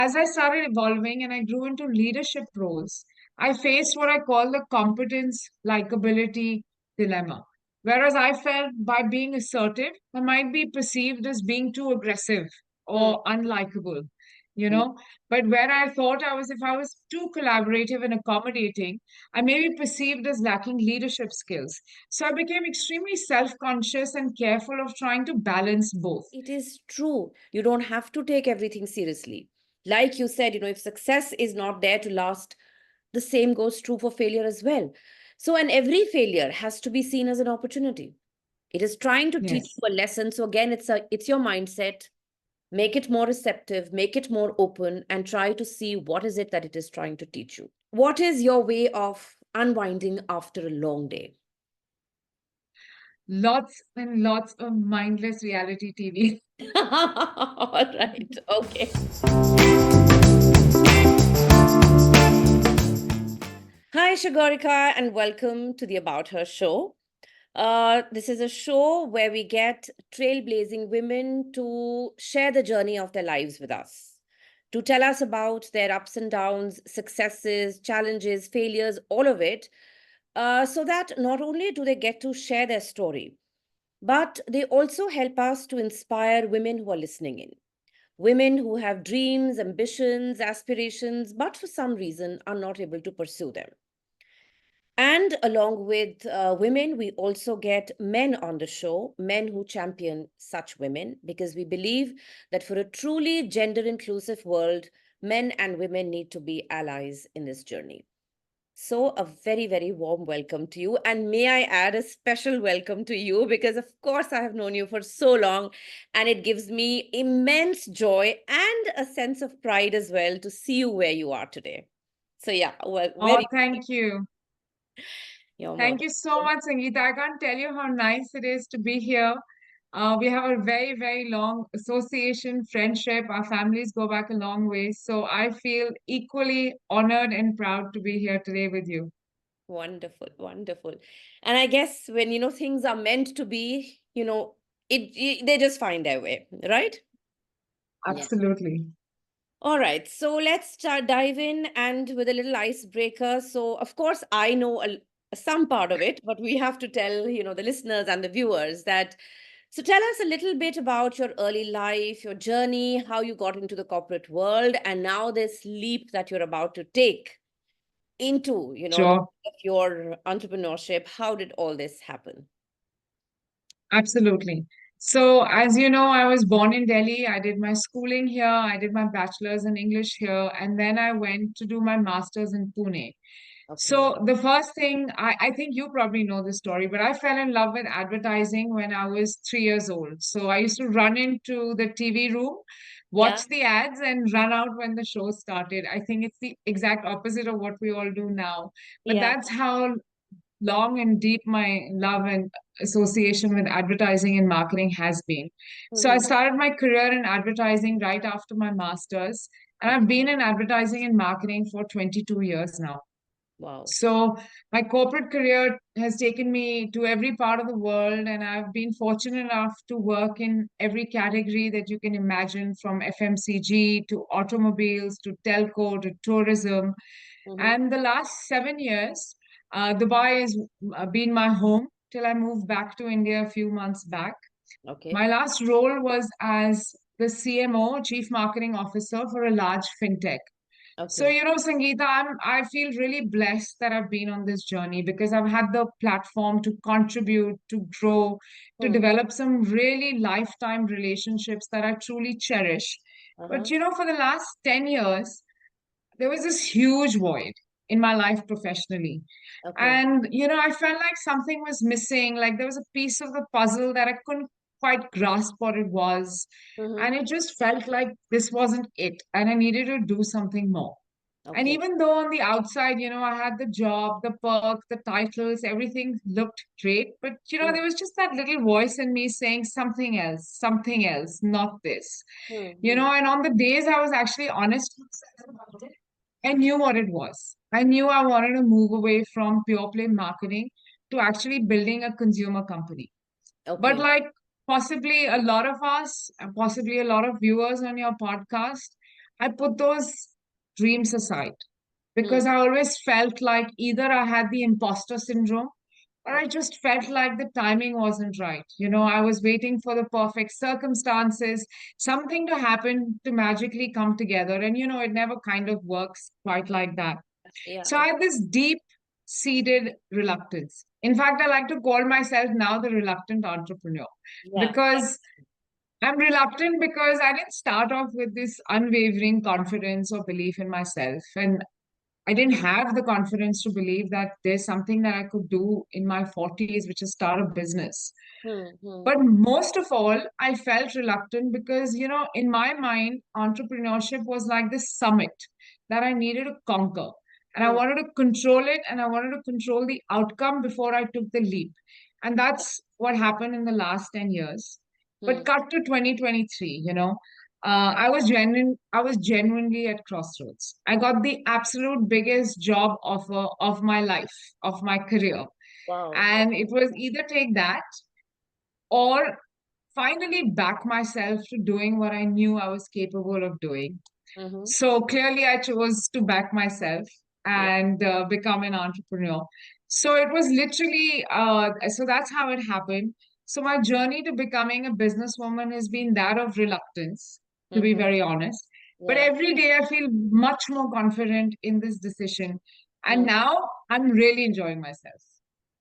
as I started evolving and I grew into leadership roles, I faced what I call the competence likability dilemma. Whereas I felt by being assertive, I might be perceived as being too aggressive Hmm. or unlikable, you know. But where I thought if I was too collaborative and accommodating, I may be perceived as lacking leadership skills. So I became extremely self conscious and careful of trying to balance both. It is true. You don't have to take everything seriously. Like you said, if success is not there to last, the same goes true for failure as well. So, and every failure has to be seen as an opportunity. It is trying to teach Yes. you a lesson. So again, it's your mindset. Make it more receptive, make it more open, and try to see what is it that it is trying to teach you. What is your way of unwinding after a long day? Lots and lots of mindless reality TV. All right. Okay. Hi, Shagorika, and welcome to the About Her Show. This is a show where we get trailblazing women to share the journey of their lives with us, to tell us about their ups and downs, successes, challenges, failures, all of it, so that not only do they get to share their story, but they also help us to inspire women who are listening in. Women who have dreams, ambitions, aspirations, but for some reason are not able to pursue them. And along with women, we also get men on the show, men who champion such women, because we believe that for a truly gender inclusive world, men and women need to be allies in this journey. So, a very, very warm welcome to you. And may I add a special welcome to you because, of course, I have known you for so long. And it gives me immense joy and a sense of pride as well to see you where you are today. So, yeah, well, Oh, very, thank you. you're more Thank than you so welcome. much, Sangeeta. I can't tell you how nice it is to be here. We have a very, very long association, friendship. Our families go back a long way. So I feel equally honored and proud to be here today with you. Wonderful, wonderful. And I guess when things are meant to be, they just find their way, right? Yeah. Absolutely. All right, so let's start dive in and with a little icebreaker. So, of course, I know some part of it, but we have to tell the listeners and the viewers that. So, tell us a little bit about your early life, your journey, how you got into the corporate world, and now this leap that you're about to take into the Sure. of your entrepreneurship. How did all this happen? Absolutely. So, as you know, I was born in Delhi. I did my schooling here. I did my bachelor's in English here. And then I went to do my master's in Pune. Okay. So the first thing, I think you probably know the story, but I fell in love with advertising when I was 3 years old. So I used to run into the TV room, Yeah. watch the ads, and run out when the show started. I think it's the exact opposite of what we all do now. But Yeah. that's how long and deep my love and association with advertising and marketing has been. So I Hmm. started my career in advertising right after my master's, and I've been in advertising and marketing for 22 years now. Wow. So my corporate career has taken me to every part of the world, and I've been fortunate enough to work in every category that you can imagine, from FMCG to automobiles to telco to tourism. Hmm. And the last 7 years, Dubai has been my home till I moved back to India a few months back. Okay. My last role was as the CMO, Chief Marketing Officer for a large fintech. So, Okay. Sangeeta, I feel really blessed that I've been on this journey because I've had the platform to contribute, to grow, to Hmm. develop some really lifetime relationships that I truly cherish. But, Uh-huh. for the last 10 years, there was this huge void in my life professionally. Okay. And, I felt like something was missing, like there was a piece of the puzzle that I couldn't quite grasp what it was. Hmm. And it just felt like this wasn't it. And I needed to do something more. And Okay. even though on the outside, I had the job, the perks, the titles, everything looked great. But, Hmm. there was just that little voice in me saying something else, not this. Hmm. And on the days I was actually honest with myself about it, I knew what it was. I knew I wanted to move away from pure play marketing to actually building a consumer company. But Okay. like possibly a lot of us, and possibly a lot of viewers on your podcast, I put those dreams aside Hmm. because I always felt like either I had the imposter syndrome or I Okay. just felt like the timing wasn't right. I was waiting for the perfect circumstances, something to happen to magically come together. And, it never kind of works quite like that. Yeah. So I had this deep seated reluctance. In fact, I like to call myself now the reluctant entrepreneur Yeah. because I'm reluctant because I didn't start off with this unwavering confidence or belief in myself. And I didn't have the confidence to believe that there's something that I could do in my 40s, which is start a business. Hmm. Hmm. But most of all, I felt reluctant because, in my mind, entrepreneurship was like this summit that I needed to conquer. And I Hmm. wanted to control it and I wanted to control the outcome before I took the leap. And that's what happened in the last 10 years. Hmm. But cut to 2023, I was genuinely at crossroads. I got the absolute biggest job offer of my life, of my career. Wow. And it was either take that or finally back myself to doing what I knew I was capable of doing. Mm-hmm. So clearly, I chose to back myself Yeah. and become an entrepreneur. So it was literally, so that's how it happened. So my journey to becoming a businesswoman has been that of reluctance, to be Mm-hmm. very honest. But Yeah. every day I feel much more confident in this decision. And Hmm. now I'm really enjoying myself.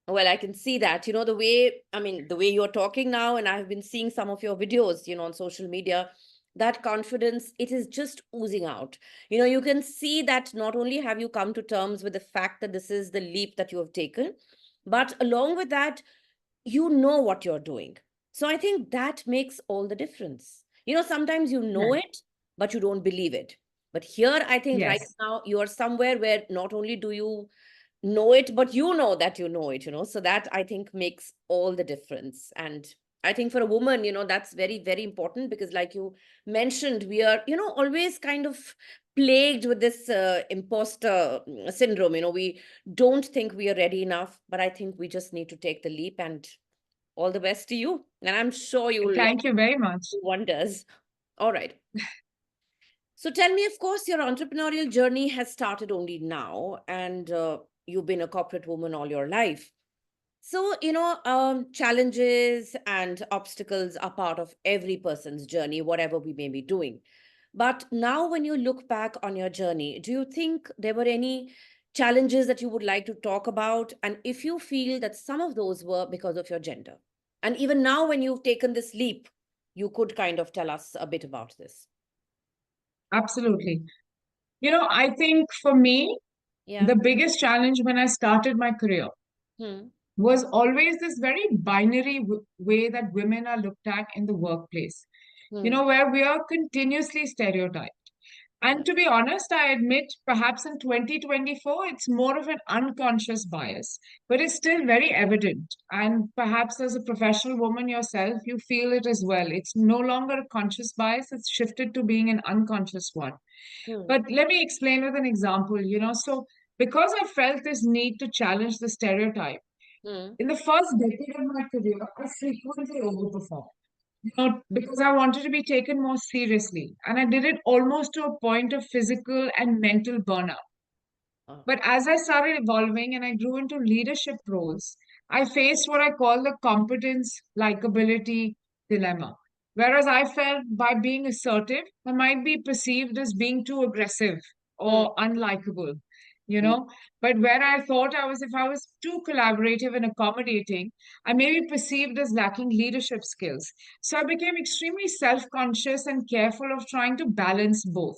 Well, I can see that, the way, I mean, the way you're talking now, and I've been seeing some of your videos, on social media, that confidence, it is just oozing out. You can see that not only have you come to terms with the fact that this is the leap that you have taken, but along with that, you know what you're doing. So I think that makes all the difference. Sometimes you know Right. it, but you don't believe it. But here, I think right Yes. now, you are somewhere where not only do you know it, but you know that you know it, so that I think makes all the difference. And I think for a woman, that's very, very important because, like you mentioned, we are, always kind of plagued with this imposter syndrome. We don't think we are ready enough, but I think we just need to take the leap. And all the best to you. And I'm sure you will Thank you very much. do wonders. All right. So tell me, of course, your entrepreneurial journey has started only now, and you've been a corporate woman all your life. So, challenges and obstacles are part of every person's journey, whatever we may be doing. But now, when you look back on your journey, do you think there were any challenges that you would like to talk about? And if you feel that some of those were because of your gender, and even now, when you've taken this leap, you could kind of tell us a bit about this. Absolutely. I think for me, Yeah. the biggest challenge when I started my career Hmm. was always this very binary way that women are looked at in the workplace, Hmm. where we are continuously stereotyped. Yeah. And to be honest, I admit perhaps in 2024, it's more of an unconscious bias, but it's still very evident. And perhaps as a professional woman yourself, you feel it as well. It's no longer a conscious bias, it's shifted to being an unconscious one. Hmm. But let me explain with an example, so because I felt this need to challenge the stereotype, Hmm. in the first decade of my career, I frequently overperformed. Because I wanted to be taken more seriously. And I did it almost to a point of physical and mental burnout. Oh. But as I started evolving and I grew into leadership roles, I faced what I call the competence likability dilemma. Whereas I felt by being assertive, I might be perceived as being too aggressive Hmm. or unlikable, you know. But where I thought if I was too collaborative and accommodating, I may be perceived as lacking leadership skills. So I became extremely self conscious and careful of trying to balance both.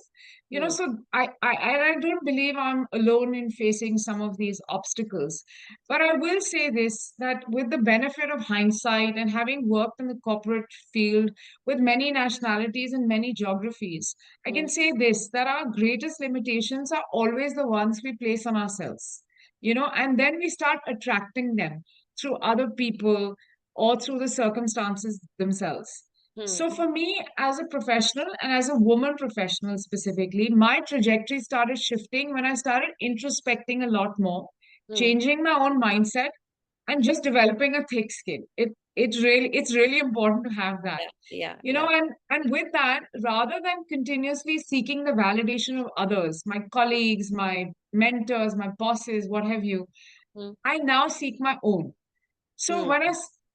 Hmm. So I don't believe I'm alone in facing some of these obstacles. But I will say this that with the benefit of hindsight and having worked in the corporate field with many nationalities and many geographies, I Hmm. can say this that our greatest limitations are always the ones we place on ourselves, and then we start attracting them through other people or through the circumstances themselves. Hmm. So for me, as a professional and as a woman professional specifically, my trajectory started shifting when I started introspecting a lot more, Hmm. changing my own mindset, and just developing a thick skin. it's really important to have that. Yeah, yeah, You know, yeah. and with that, rather than continuously seeking the validation of others, my colleagues, my mentors, my bosses, what have you, Mm, I now seek my own. So mm,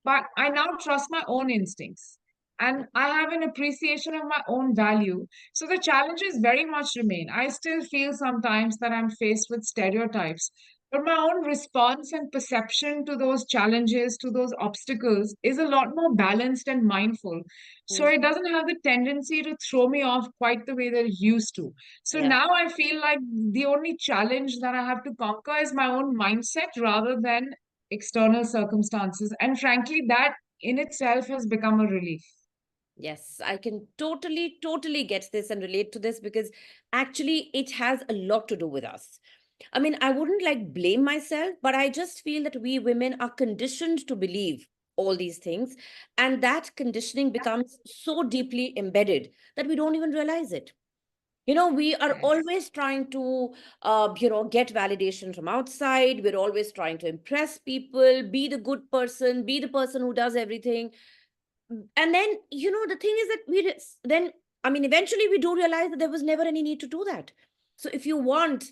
but I now trust my own instincts and I have an appreciation of my own value. So the challenges very much remain. I still feel sometimes that I'm faced with stereotypes, but my own response and perception to those challenges, to those obstacles is a lot more balanced and mindful. So mm. it doesn't have the tendency to throw me off quite the way that it used to. So Yeah. now I feel like the only challenge that I have to conquer is my own mindset rather than external circumstances. And frankly, that in itself has become a relief. Yes, I can totally, totally get this and relate to this because actually it has a lot to do with us. I mean, I wouldn't like blame myself, but I just feel that we women are conditioned to believe all these things. And that conditioning becomes so deeply embedded that we don't even realize it. We are Yes, always trying to, get validation from outside. We're always trying to impress people, be the good person, be the person who does everything. And then, the thing is that then, I mean, eventually we do realize that there was never any need to do that. So if you want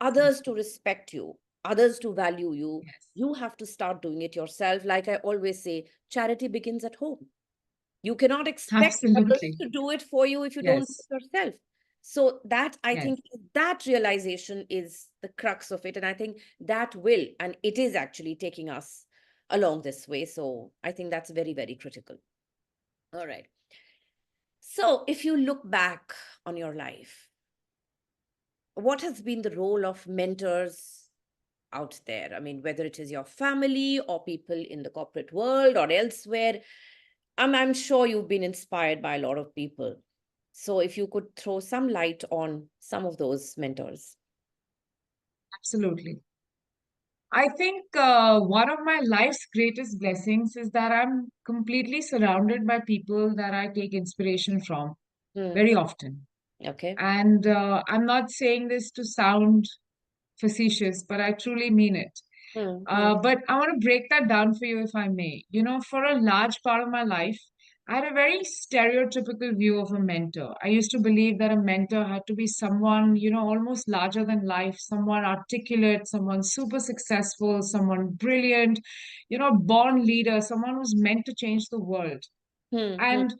others to respect you, others to value you, yes, you have to start doing it yourself. Like I always say, charity begins at home. You cannot expect others absolutely. to do it for you if you don't do Yes, it yourself. So that, I yes, think, that realization is the crux of it. And I think that will, and it is actually taking us along this way. So I think that's very, very critical. All right. So if you look back on your life, what has been the role of mentors out there? I mean, whether it is your family or people in the corporate world or elsewhere, I'm sure you've been inspired by a lot of people. So if you could throw some light on some of those mentors. absolutely. I think one of my life's greatest blessings is that I'm completely surrounded by people that I take inspiration from Hmm. very often. Okay. And I'm not saying this to sound facetious, but I truly mean it. Hmm. Hmm. But I want to break that down for you, if I may. You know, for a large part of my life, I had a very stereotypical view of a mentor. I used to believe that a mentor had to be someone, almost larger than life, someone articulate, someone super successful, someone brilliant, born leader, someone who's meant to change the world. Hmm. Hmm. And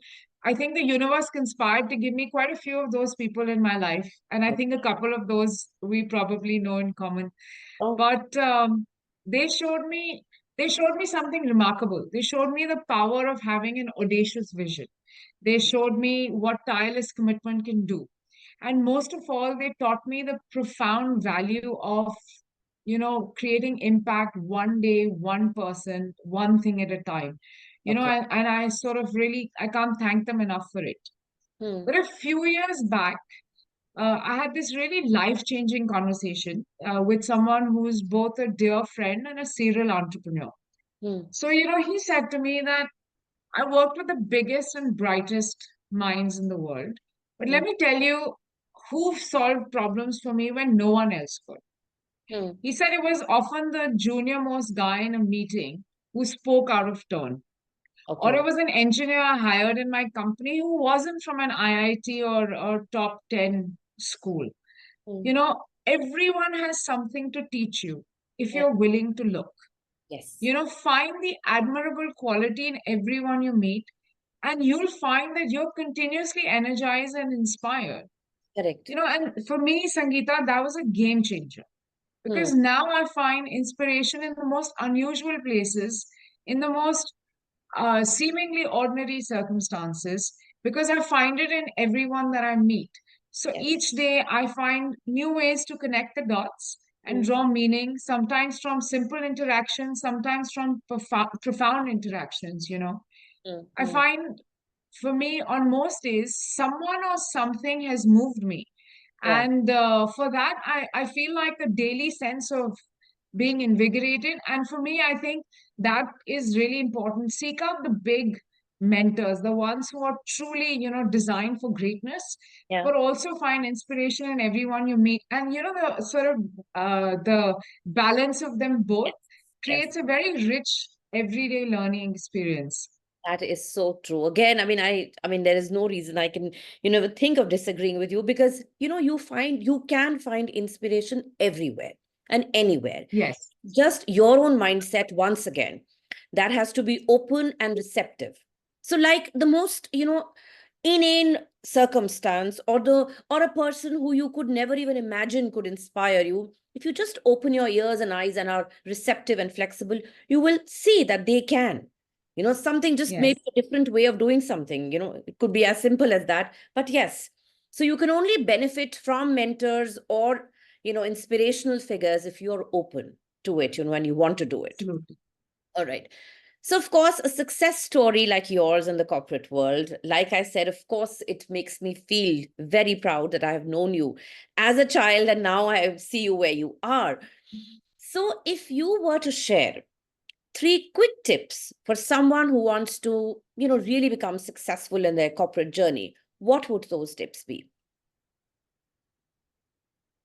I think the universe conspired to give me quite a few of those people in my life. And I think a Okay. couple of those we probably know in common. Oh. But they showed me they showed me something remarkable. They showed me the power of having an audacious vision. They showed me what tireless commitment can do. And most of all, they taught me the profound value of, creating impact one day, one person, one thing at a time. Okay. And I sort of really, I can't thank them enough for it. Hmm. But a few years back, I had this really life-changing conversation with someone who's both a dear friend and a serial entrepreneur. Hmm. So, he said to me that I worked with the biggest and brightest minds in the world. But let Hmm. me tell you who solved problems for me when no one else could. Hmm. He said it was often the junior most guy in a meeting who spoke out of turn. Or it Okay. was an engineer I hired in my company who wasn't from an IIT or top 10 school. Hmm. Everyone has something to teach you if Yeah. you're willing to look. Yes. Find the admirable quality in everyone you meet, and you'll find that you're continuously energized and inspired. Correct. And for me, Sangeeta, that was a game changer Hmm. because now I find inspiration in the most unusual places, in the most seemingly ordinary circumstances, because I find it in everyone that I meet. So Yes. each day I find new ways to connect the dots and Hmm. draw meaning, sometimes from simple interactions, sometimes from profound interactions. Hmm. I Hmm. find for me, on most days, someone or something has moved me. Yeah. And for that, I feel like a daily sense of being invigorated. And for me, I think that is really important. Seek out the big mentors, the ones who are truly, designed for greatness, Yeah. but also find inspiration in everyone you meet. And, the sort of the balance of them both Yes. Yes. creates a very rich everyday learning experience. That is so true. Again, I mean, there is no reason I can, think of disagreeing with you, because, you can find inspiration everywhere and anywhere. Yes, Just your own mindset, once again, that has to be open and receptive. So, like the most, inane circumstance, or a person who you could never even imagine could inspire you, if you just open your ears and eyes and are receptive and flexible, you will see that they can, something, just yes, maybe a different way of doing something, it could be as simple as that. But yes, so you can only benefit from mentors or, inspirational figures if you're open to it, and you want to do it. absolutely. All right. So, of course, a success story like yours in the corporate world, like I said, of course, it makes me feel very proud that I have known you as a child and now I see you where you are. So, if you were to share three quick tips for someone who wants to, really become successful in their corporate journey, what would those tips be?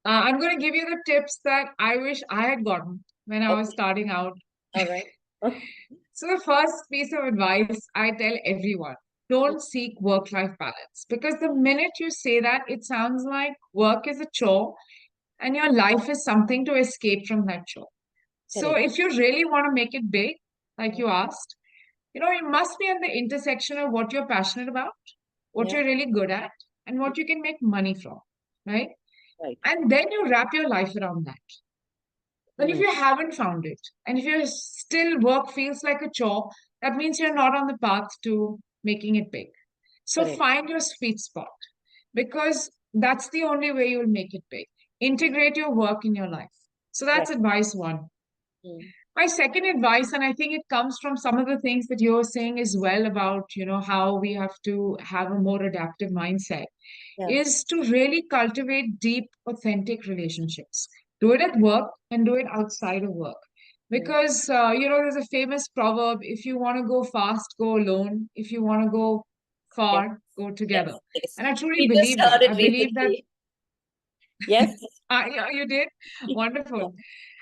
I'm going to give you the tips that I wish I had gotten when I was Okay. starting out. All right. So, the first piece of advice I tell everyone, don't seek work life balance, because the minute you say that, it sounds like work is a chore and your life is something to escape from that chore. So, Correct. if you really want to make it big, like Mm. you asked, you must be at the intersection of what you're passionate about, what Yeah. you're really good at, and what you can make money from, right? Right. And then you wrap your life around that. But if Mm. you haven't found it, and if your still work feels like a chore, that means you're not on the path to making it big. So Correct. find your sweet spot, because that's the only way you'll make it big. Integrate your work in your life. So Right. that's advice one. Mm. My second advice, and I think it comes from some of the things that you're saying as well about, how we have to have a more adaptive mindset, Yeah. is to really cultivate deep, authentic relationships. Do it at work and do it outside of work. Mm. Because, there's a famous proverb, if you want to go fast, go alone. If you want to go Yes. far, go together. Yes. Yes. And I truly We just believe heard that. it I believe that, recently. Yes. yeah, you did. Yeah. Wonderful.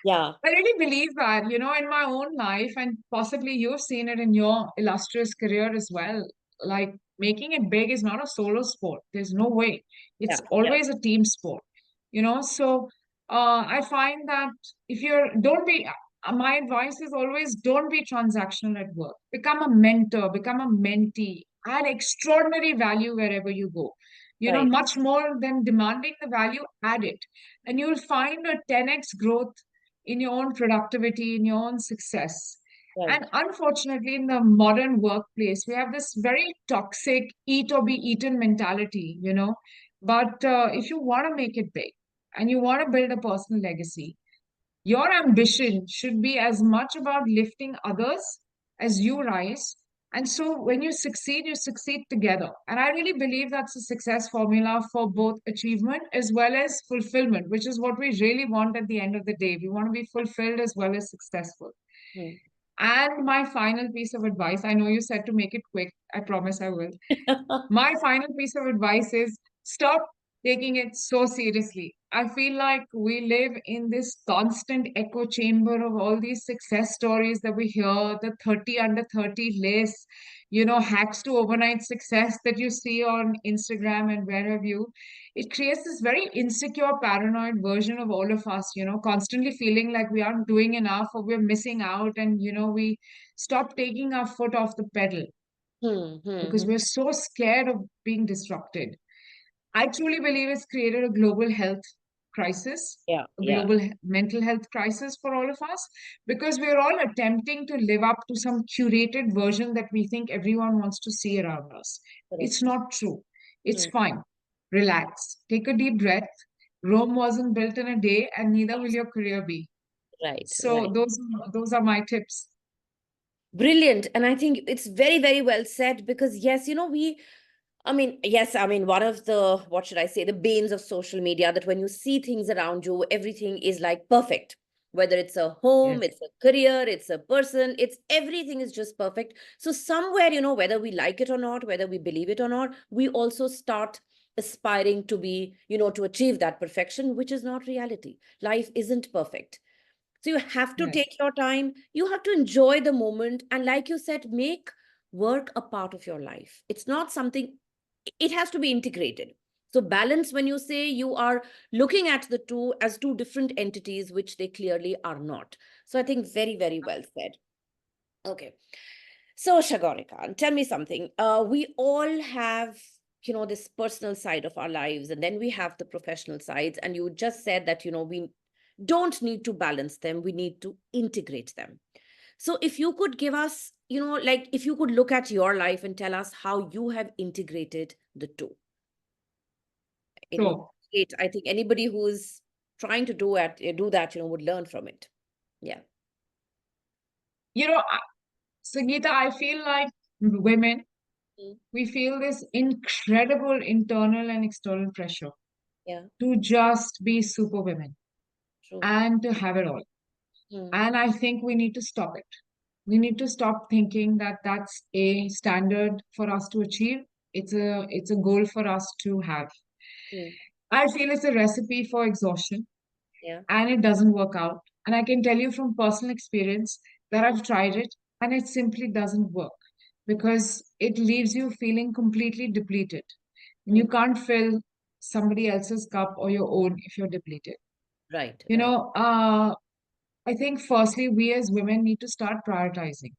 Yeah. I really believe that, in my own life, and possibly you've seen it in your illustrious career as well. Like, making it big is not a solo sport. There's no way. Yeah. It's Yeah. always a team sport, So, I find that if you're, don't be, my advice is always don't be transactional at work. Become a mentor, become a mentee, add extraordinary value wherever you go. Right. Much more than demanding the value, add it. And you'll find a 10x growth in your own productivity, in your own success. Right. And unfortunately, in the modern workplace, we have this very toxic eat or be eaten mentality. But if you want to make it big and you want to build a personal legacy, your ambition should be as much about lifting others as you rise. And so when you succeed together. And I really believe that's a success formula for both achievement as well as fulfillment, which is what we really want at the end of the day. We want to be fulfilled as well as successful. Mm. And my final piece of advice, I know you said to make it quick. I promise I will. My final piece of advice is stop taking it so seriously. I feel like we live in this constant echo chamber of all these success stories that we hear, the 30 under 30 lists, hacks to overnight success that you see on Instagram and where have you. It creates this very insecure, paranoid version of all of us, constantly feeling like we aren't doing enough or we're missing out, and, we stop taking our foot off the pedal Hmm. Hmm. because Hmm. we're so scared of being disrupted. I truly believe it's created a global health crisis, Yeah. a Yeah. global mental health crisis for all of us, because we're all attempting to live up to some curated version that we think everyone wants to see around us. It's Correct. not true. It's Hmm. fine. Relax. Take a deep breath. Rome wasn't built in a day, and neither will your career be. Right. So Right. those are my tips. Brilliant. And I think it's very, very well said, because yes, yes, one of the, what should I say, the banes of social media, that when you see things around you, everything is like perfect. Whether it's a home, Yes. it's a career, it's a person, it's everything is just perfect. So somewhere, whether we like it or not, whether we believe it or not, we also start aspiring to be, to achieve that perfection, which is not reality. Life isn't perfect. So you have to Yes. take your time, you have to enjoy the moment, and like you said, make work a part of your life. It's not something, it has to be integrated. So balance, when you say, you are looking at the two as two different entities, which they clearly are not. So I think very, very well said. Okay. So, Shagorika, tell me something. We all have, this personal side of our lives, and then we have the professional sides. And you just said that, we don't need to balance them, we need to integrate them. So, if you could give us, like if you could look at your life and tell us how you have integrated the two, it would So, be great. I think anybody who's trying to do that, would learn from it. Yeah. you know, Sangeeta, I feel like women, Mm. we feel this incredible internal and external pressure Yeah, to just be super women true. and to have it all. Mm. And I think we need to stop it. We need to stop thinking that that's a standard for us to achieve. It's a goal for us to have. Mm. I feel it's a recipe for exhaustion Yeah. and it doesn't work out. And I can tell you from personal experience that I've tried it and it simply doesn't work because it leaves you feeling completely depleted. And you Mm. can't fill somebody else's cup or your own if you're depleted. Right, You right. know, I think firstly, we as women need to start prioritizing.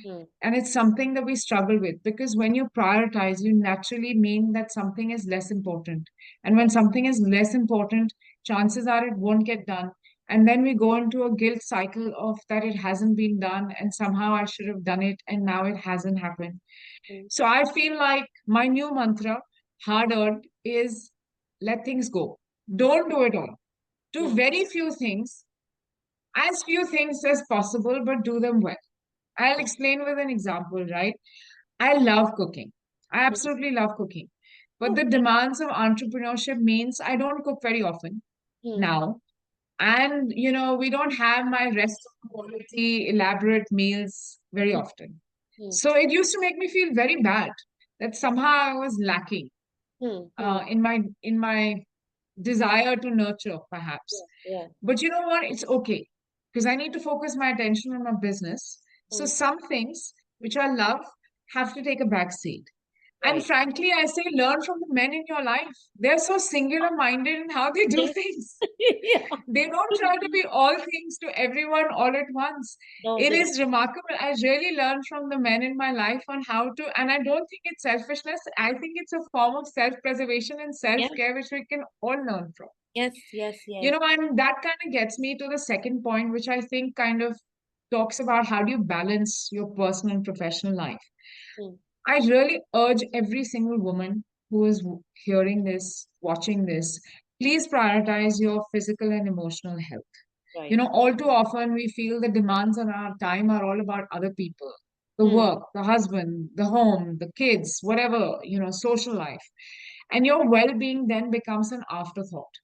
Mm. And it's something that we struggle with because when you prioritize, you naturally mean that something is less important. And when something is less important, chances are it won't get done. And then we go into a guilt cycle of that it hasn't been done and somehow I should have done it and now it hasn't happened. Mm. So I feel like my new mantra, hard earned, is let things go. Don't do it all. Do Mm. very few things as possible, but do them well. I'll explain with an example, right? I love cooking. I Mm. absolutely love cooking. But Oh, the great. demands of entrepreneurship means I don't cook very often Mm. now. And, we don't have my restaurant quality, elaborate meals very Mm. often. Mm. So it used to make me feel very bad that somehow I was lacking Mm. Mm. in my desire to nurture, Yeah, perhaps. yeah. But you know what? It's okay because I need to focus my attention on my business. So Mm. some things which I love have to take a back seat. And Right. frankly, I say learn from the men in your life. They're so singular minded in how they do Yes. things. Yeah. They don't try to be all things to everyone all at once. No, It they don't. is remarkable. I really learned from the men in my life on how to, and I don't think it's selfishness. I think it's a form of self preservation and self Yeah. care, which we can all learn from. Yes, yes, yes. And that kind of gets me to the second point, which I think kind of talks about how do you balance your personal and professional life. Mm. I really urge every single woman who is hearing this, watching this, please prioritize your physical and emotional health. Right. All too often we feel the demands on our time are all about other people, the Mm. work, the husband, the home, the kids, whatever, social life. And your well being then becomes an afterthought.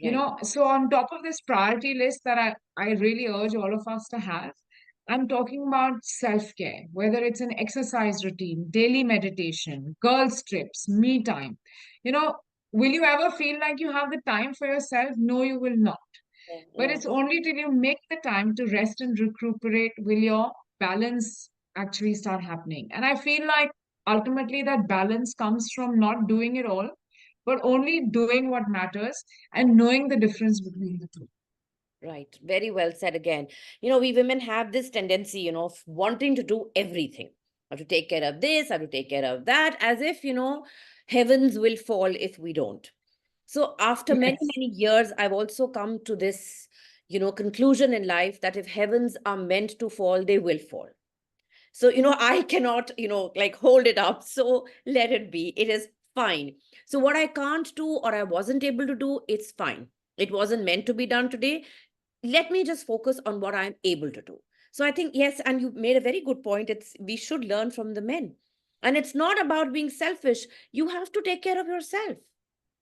Right. So on top of this priority list that I really urge all of us to have, I'm talking about self-care, whether it's an exercise routine, daily meditation, girls' trips, me time. You know, will you ever feel like you have the time for yourself? No, you will not. Yeah, But yeah. it's only till you make the time to rest and recuperate will your balance actually start happening. And I feel like ultimately that balance comes from not doing it all, but only doing what matters and knowing the difference between the two. Right. Very well said again. We women have this tendency, of wanting to do everything. I have to take care of this, I have to take care of that, as if, heavens will fall if we don't. So after many, Yes. many years, I've also come to this, conclusion in life that if heavens are meant to fall, they will fall. So, I cannot, like hold it up. So let it be. It is fine. So what I can't do or I wasn't able to do, it's fine. It wasn't meant to be done today. Let me just focus on what I'm able to do. So I think, yes, and you made a very good point. It's we should learn from the men. And it's not about being selfish. You have to take care of yourself.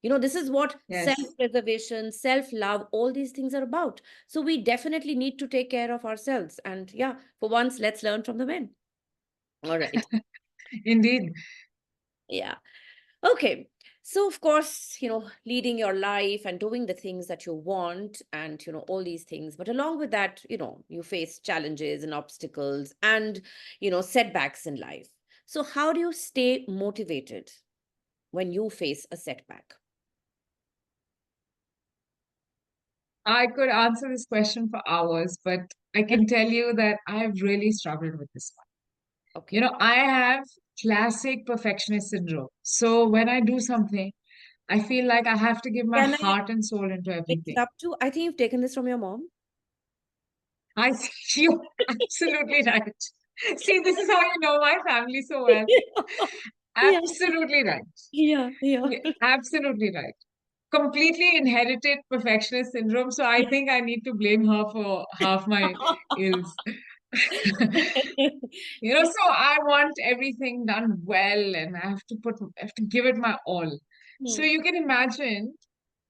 This is what self Yes. preservation, self love, all these things are about. So we definitely need to take care of ourselves. And yeah, for once, let's learn from the men. All right. Indeed. Yeah. Okay. So, of course, leading your life and doing the things that you want and, all these things. But along with that, you face challenges and obstacles and, setbacks in life. So, how do you stay motivated when you face a setback? I could answer this question for hours, but I can tell you that I've really struggled with this one. Okay. I have classic perfectionist syndrome. So when I do something, I feel like I have to give my Can I heart and soul into everything. interrupt you? I think you've taken this from your mom. I see you absolutely right. See, this is how you know my family so well. Yeah, Absolutely right. yeah, yeah. Yeah, absolutely right. Completely inherited perfectionist syndrome. So I think I need to blame her for half my ills. So I want everything done well and I have to give it my all. So Hmm. you can imagine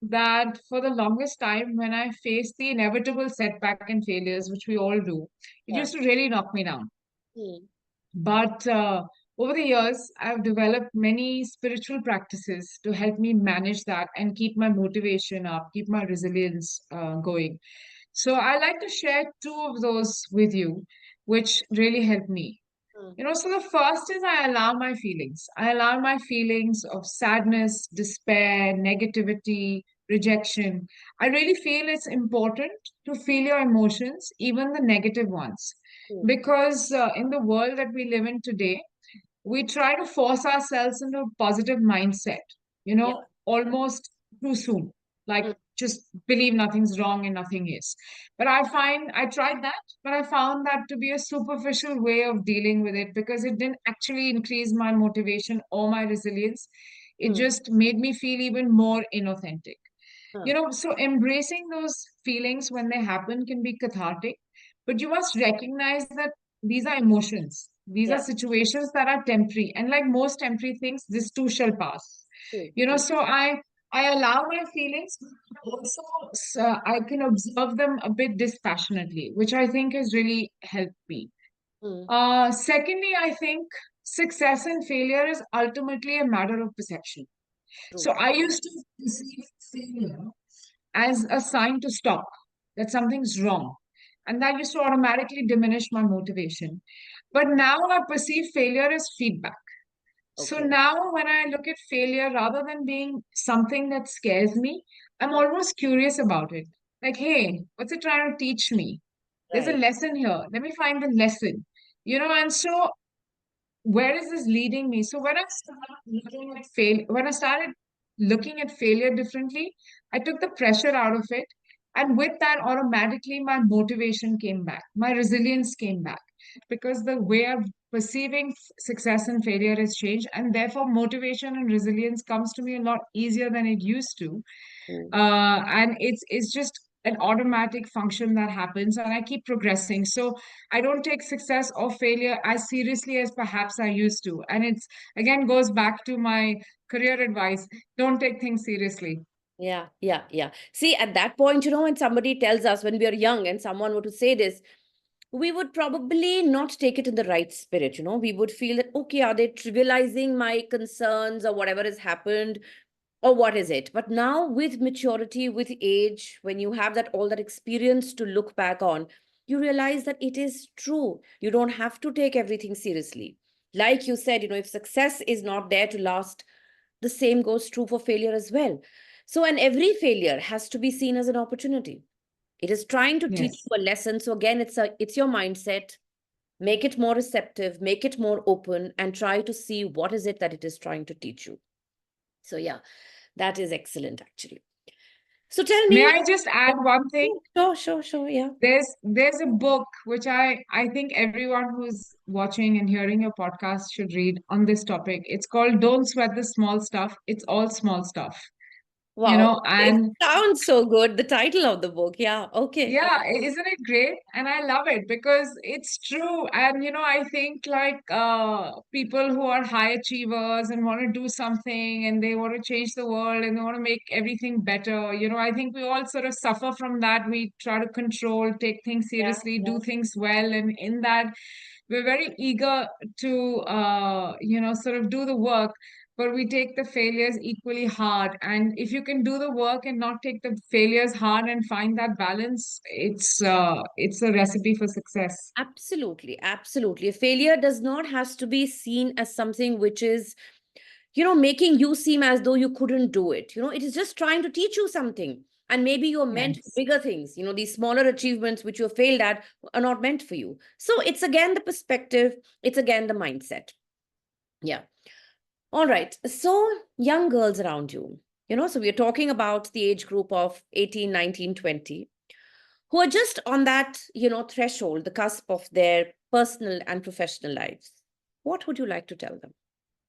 that for the longest time when I faced the inevitable setback and failures, which we all do, it Yeah. used to really knock me down. Hmm. But over the years, I've developed many spiritual practices to help me manage that and keep my motivation up, keep my resilience going. So I like to share two of those with you, which really helped me. Hmm. So the first is I allow my feelings. I allow my feelings of sadness, despair, negativity, rejection. I really feel it's important to feel your emotions, even the negative ones, Hmm. because in the world that we live in today, we try to force ourselves into a positive mindset, Yeah. almost too soon. Like, Hmm. just believe nothing's wrong and nothing is. But I tried that, but I found that to be a superficial way of dealing with it because it didn't actually increase my motivation or my resilience. It Hmm. just made me feel even more inauthentic. Huh. So embracing those feelings when they happen can be cathartic, but you must recognize that these are emotions. These are Yeah. situations that are temporary. And like most temporary things, this too shall pass. Hmm. So I allow my feelings, but also I can observe them a bit dispassionately, which I think has really helped me. Hmm. Secondly, I think success and failure is ultimately a matter of perception. So True. I used to perceive failure as a sign to stop, that something's wrong. And that used to automatically diminish my motivation. But now I perceive failure as feedback. So Okay. now when I look at failure, rather than being something that scares me, I'm almost curious about it. Like, hey, what's it trying to teach me? There's a Right. lesson here. Let me find the lesson. And so where is this leading me? So when I started looking at failure differently, I took the pressure out of it. And with that, automatically my motivation came back, my resilience came back, because the way of perceiving success and failure has changed. And therefore, motivation and resilience comes to me a lot easier than it used to. Hmm. And it's just an automatic function that happens, and I keep progressing. So I don't take success or failure as seriously as perhaps I used to. And it's again goes back to my career advice: don't take things seriously. Yeah, yeah, yeah. See, at that point, when somebody tells us when we are young and someone were to say this, we would probably not take it in the right spirit. We would feel that, okay, are they trivializing my concerns or whatever has happened? Or what is it? But now, with maturity, with age, when you have that all that experience to look back on, you realize that it is true. You don't have to take everything seriously. Like you said, if success is not there to last, the same goes true for failure as well. So, and every failure has to be seen as an opportunity. It is trying to teach Yes. you a lesson. So again, it's your mindset. Make it more receptive, make it more open, and try to see what is it that it is trying to teach you. So yeah, that is excellent actually. So tell May me. I just add one thing? Sure, sure, sure. Yeah. There's a book which I think everyone who's watching and hearing your podcast should read on this topic. It's called Don't Sweat the Small Stuff. It's all small stuff. Wow. It And sounds so good. The title of the book. Yeah. Okay. yeah, isn't it great? And I love it because it's true. And I think like people who are high achievers and want to do something and they want to change the world and they want to make everything better, I think we all sort of suffer from that. We try to control, take things Yeah. seriously, Yeah. do things well, and in that we're very eager to sort of do the work. but we take the failures equally hard. And if you can do the work and not take the failures hard and find that balance, it's a recipe for success. Absolutely, absolutely. A failure does not has to be seen as something which is, making you seem as though you couldn't do it. It is just trying to teach you something. And maybe you're meant for Yes. bigger things. These smaller achievements which you failed at are not meant for you. So it's again the perspective, it's again the mindset. Yeah. All right. So, young girls around you, so we're talking about the age group of 18, 19, 20, who are just on that, threshold, the cusp of their personal and professional lives. What would you like to tell them?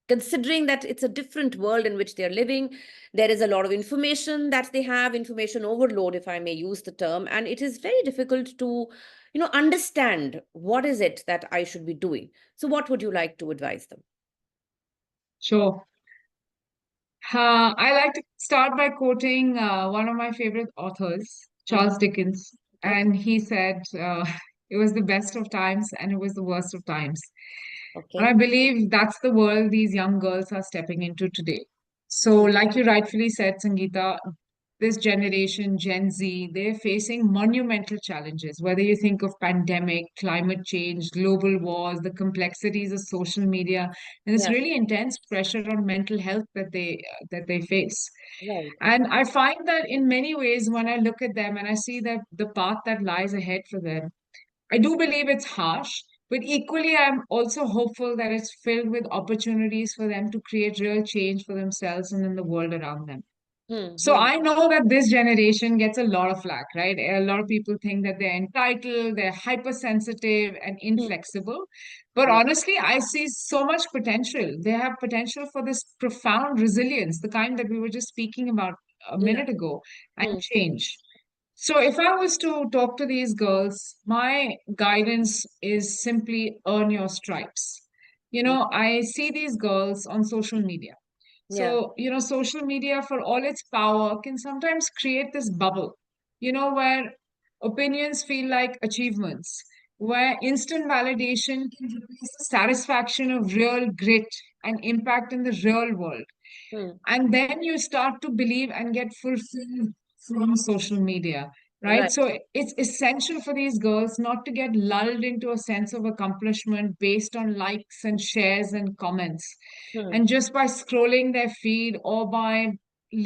Considering that it's a different world in which they're living, there is a lot of information that they have, information overload, if I may use the term, and it is very difficult to, understand what is it that I should be doing. So, what would you like to advise them? Sure. I like to start by quoting one of my favorite authors, Mhm. Charles Dickens, Okay. and he said, it was the best of times and it was the worst of times. And I Okay. believe that's the world these young girls are stepping into today. So, Mm. like you rightfully said, Sangeeta, this generation, Gen Z, they're facing monumental challenges, whether you think of pandemic, climate change, global wars, the complexities of social media, and this Yeah. really intense pressure on mental health that they face. Right. And I find that in many ways, when I look at them and I see that the path that lies ahead for them, I do believe it's harsh, but equally, I'm also hopeful that it's filled with opportunities for them to create real change for themselves and in the world around them. So Mm-hmm. I know that this generation gets a lot of flack, right? A lot of people think that they're entitled, they're hypersensitive and inflexible. But Yeah. honestly, I see so much potential. They have potential for this profound resilience, the kind that we were just speaking about a Yeah. minute ago, and Mm. change. So if I was to talk to these girls, my guidance is simply earn your stripes. Mm. I see these girls on social media. Yeah. So, social media, for all its power, can sometimes create this bubble, where opinions feel like achievements, where instant validation can replace the satisfaction of real grit and impact in the real world. Mm. And then you start to believe and get fulfilled from social media, right? Right. So it's essential for these girls not to get lulled into a sense of accomplishment based on likes and shares and comments, Mm. and just by scrolling their feed or by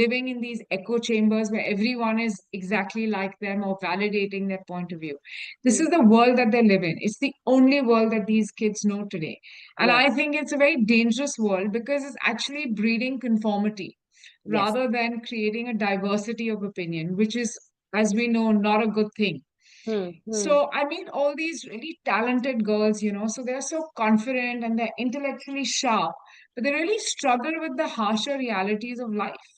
living in these echo chambers where everyone is exactly like them or validating their point of view. This Mm. is the world that they live in. It's the only world that these kids know today. And Yeah. I think it's a very dangerous world because it's actually breeding conformity Yes. rather than creating a diversity of opinion, which is, as we know, not a good thing. Mm. Mm. So I meet all these really talented girls, so they're so confident and they're intellectually sharp, but they really struggle with the harsher realities of life.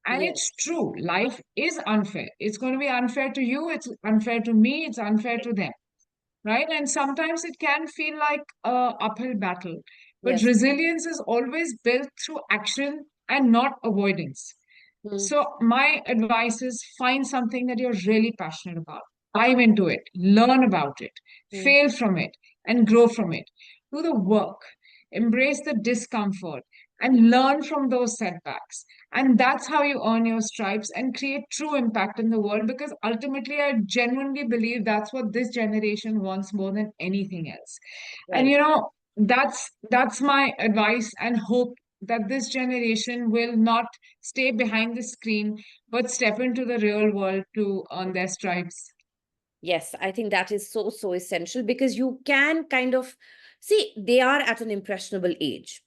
And Yeah. it's true, life is unfair. It's going to be unfair to you, it's unfair to me, it's unfair to them, right? And sometimes it can feel like a uphill battle, but Yes. resilience is always built through action and not avoidance. Mm. So my advice is find something that you're really passionate about. Dive into it, learn about it, Mm. fail from it, and grow from it. Do the work, embrace the discomfort, and learn from those setbacks. And that's how you earn your stripes and create true impact in the world. Because ultimately, I genuinely believe that's what this generation wants more than anything else. And Right. that's my advice and hope, that this generation will not stay behind the screen, but step into the real world to earn their stripes. Yes, I think that is so, so essential because you can kind of see they are at an impressionable age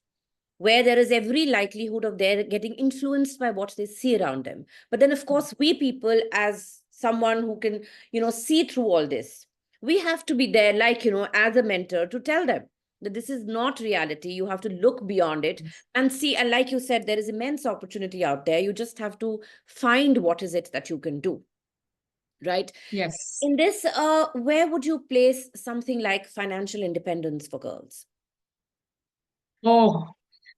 where there is every likelihood of their getting influenced by what they see around them. But then, of course, we people, as someone who can, see through all this, we have to be there, like, as a mentor to tell them that this is not reality. You have to look beyond it and see. And like you said, there is immense opportunity out there. You just have to find what is it that you can do, right? Yes. In this, where would you place something like financial independence for girls? Oh,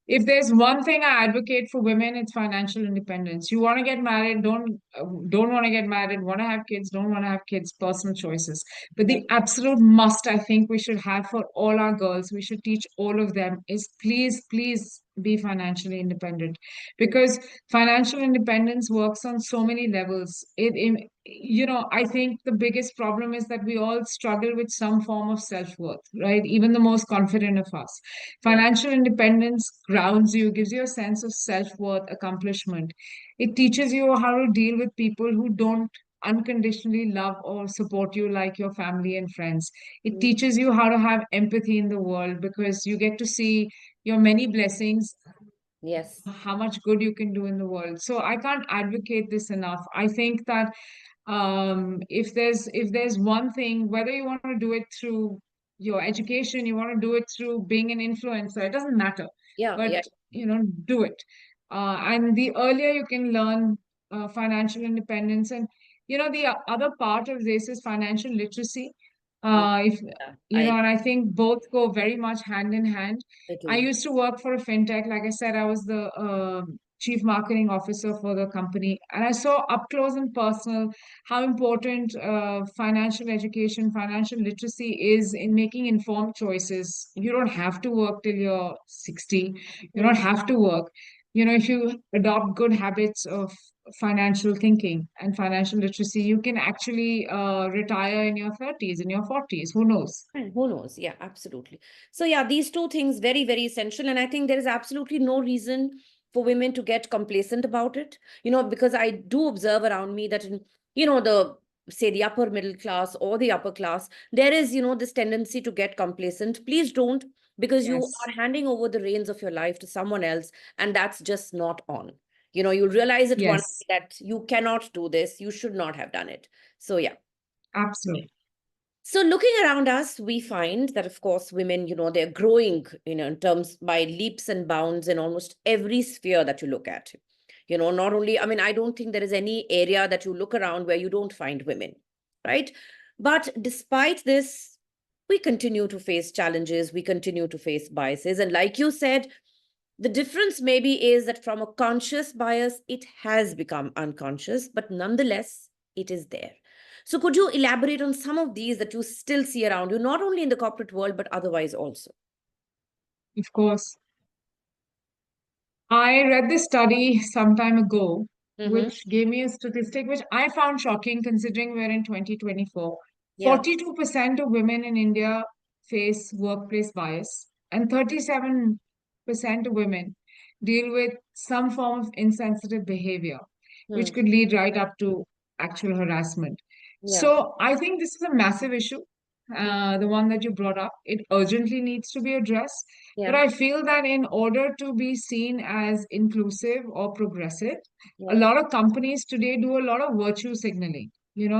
if there's one thing I advocate for women, it's financial independence. You want to get married, don't want to get married, want to have kids, don't want to have kids, personal choices. But the absolute must I think we should have for all our girls, we should teach all of them is please, please be financially independent, because financial independence works on so many levels. I think the biggest problem is that we all struggle with some form of self-worth, right? Even the most confident of us. Yeah. Financial independence grounds you, gives you a sense of self-worth, accomplishment. It teaches you how to deal with people who don't unconditionally love or support you like your family and friends. It Mm. teaches you how to have empathy in the world, because you get to see your many blessings, Yes. how much good you can do in the world. So I can't advocate this enough. I think that if there's one thing, whether you want to do it through your education, you want to do it through being an influencer, it doesn't matter, Yeah. but Yeah. do it. And the earlier you can learn financial independence, and the other part of this is financial literacy. Yeah. If Yeah. I And I think both go very much hand in hand. I I do. used to work for a fintech. Like I said, I was the chief marketing officer for the company, and I saw up close and personal how important financial education, financial literacy is in making informed choices. You don't have to work till you're 60. You don't Mm. have to work. If you adopt good habits of financial thinking and financial literacy, you can actually retire in your 30s, in your 40s. Who knows? And who knows? Yeah, absolutely. So yeah, these two things very, very essential. And I think there is absolutely no reason for women to get complacent about it. Because I do observe around me that in, the say the upper middle class or the upper class, there is, this tendency to get complacent. Please don't, because you Yes. are handing over the reins of your life to someone else, and that's just not on. You'll realize it one Yes. day that you cannot do this, you should not have done it. So yeah. Absolutely. So looking around us, we find that, of course, women, they're growing, in terms by leaps and bounds in almost every sphere that you look at. Not only, I mean, I don't think there is any area that you look around where you don't find women, right? But despite this, we continue to face challenges, we continue to face biases. And like you said, the difference maybe is that from a conscious bias, it has become unconscious, but nonetheless, it is there. So, could you elaborate on some of these that you still see around you, not only in the corporate world, but otherwise also? Of course. I read this study some time ago, Mm-hmm. which gave me a statistic which I found shocking considering we're in 2024. Yeah. 42% of women in India face workplace bias, and 37% of women deal with some form of insensitive behavior, which Hmm. could lead right up to actual harassment. Yeah. So I think this is a massive issue, the one that you brought up. It urgently needs to be addressed. But Yeah. I feel that in order to be seen as inclusive or progressive, a Yeah. lot of companies today do a lot of virtue signaling.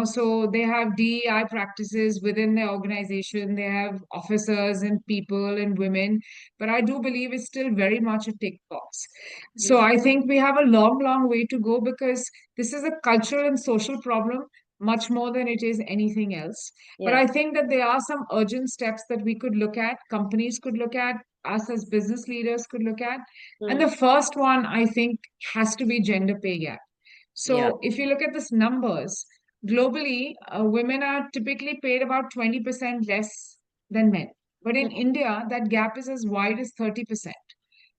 So they have DEI practices within their organization, they have officers and people and women, but I do believe it's still very much a tick box. So Mm. I think we have a long, long way to go, because this is a cultural and social problem much more than it is anything else. But Yeah. I think that there are some urgent steps that we could look at, companies could look at, us as business leaders could look at. And Mm. the first one, I think, has to be gender pay gap. Yeah. So if you look at these numbers, globally, women are typically paid about 20% less than men. But in Mm. India, that gap is as wide as 30%,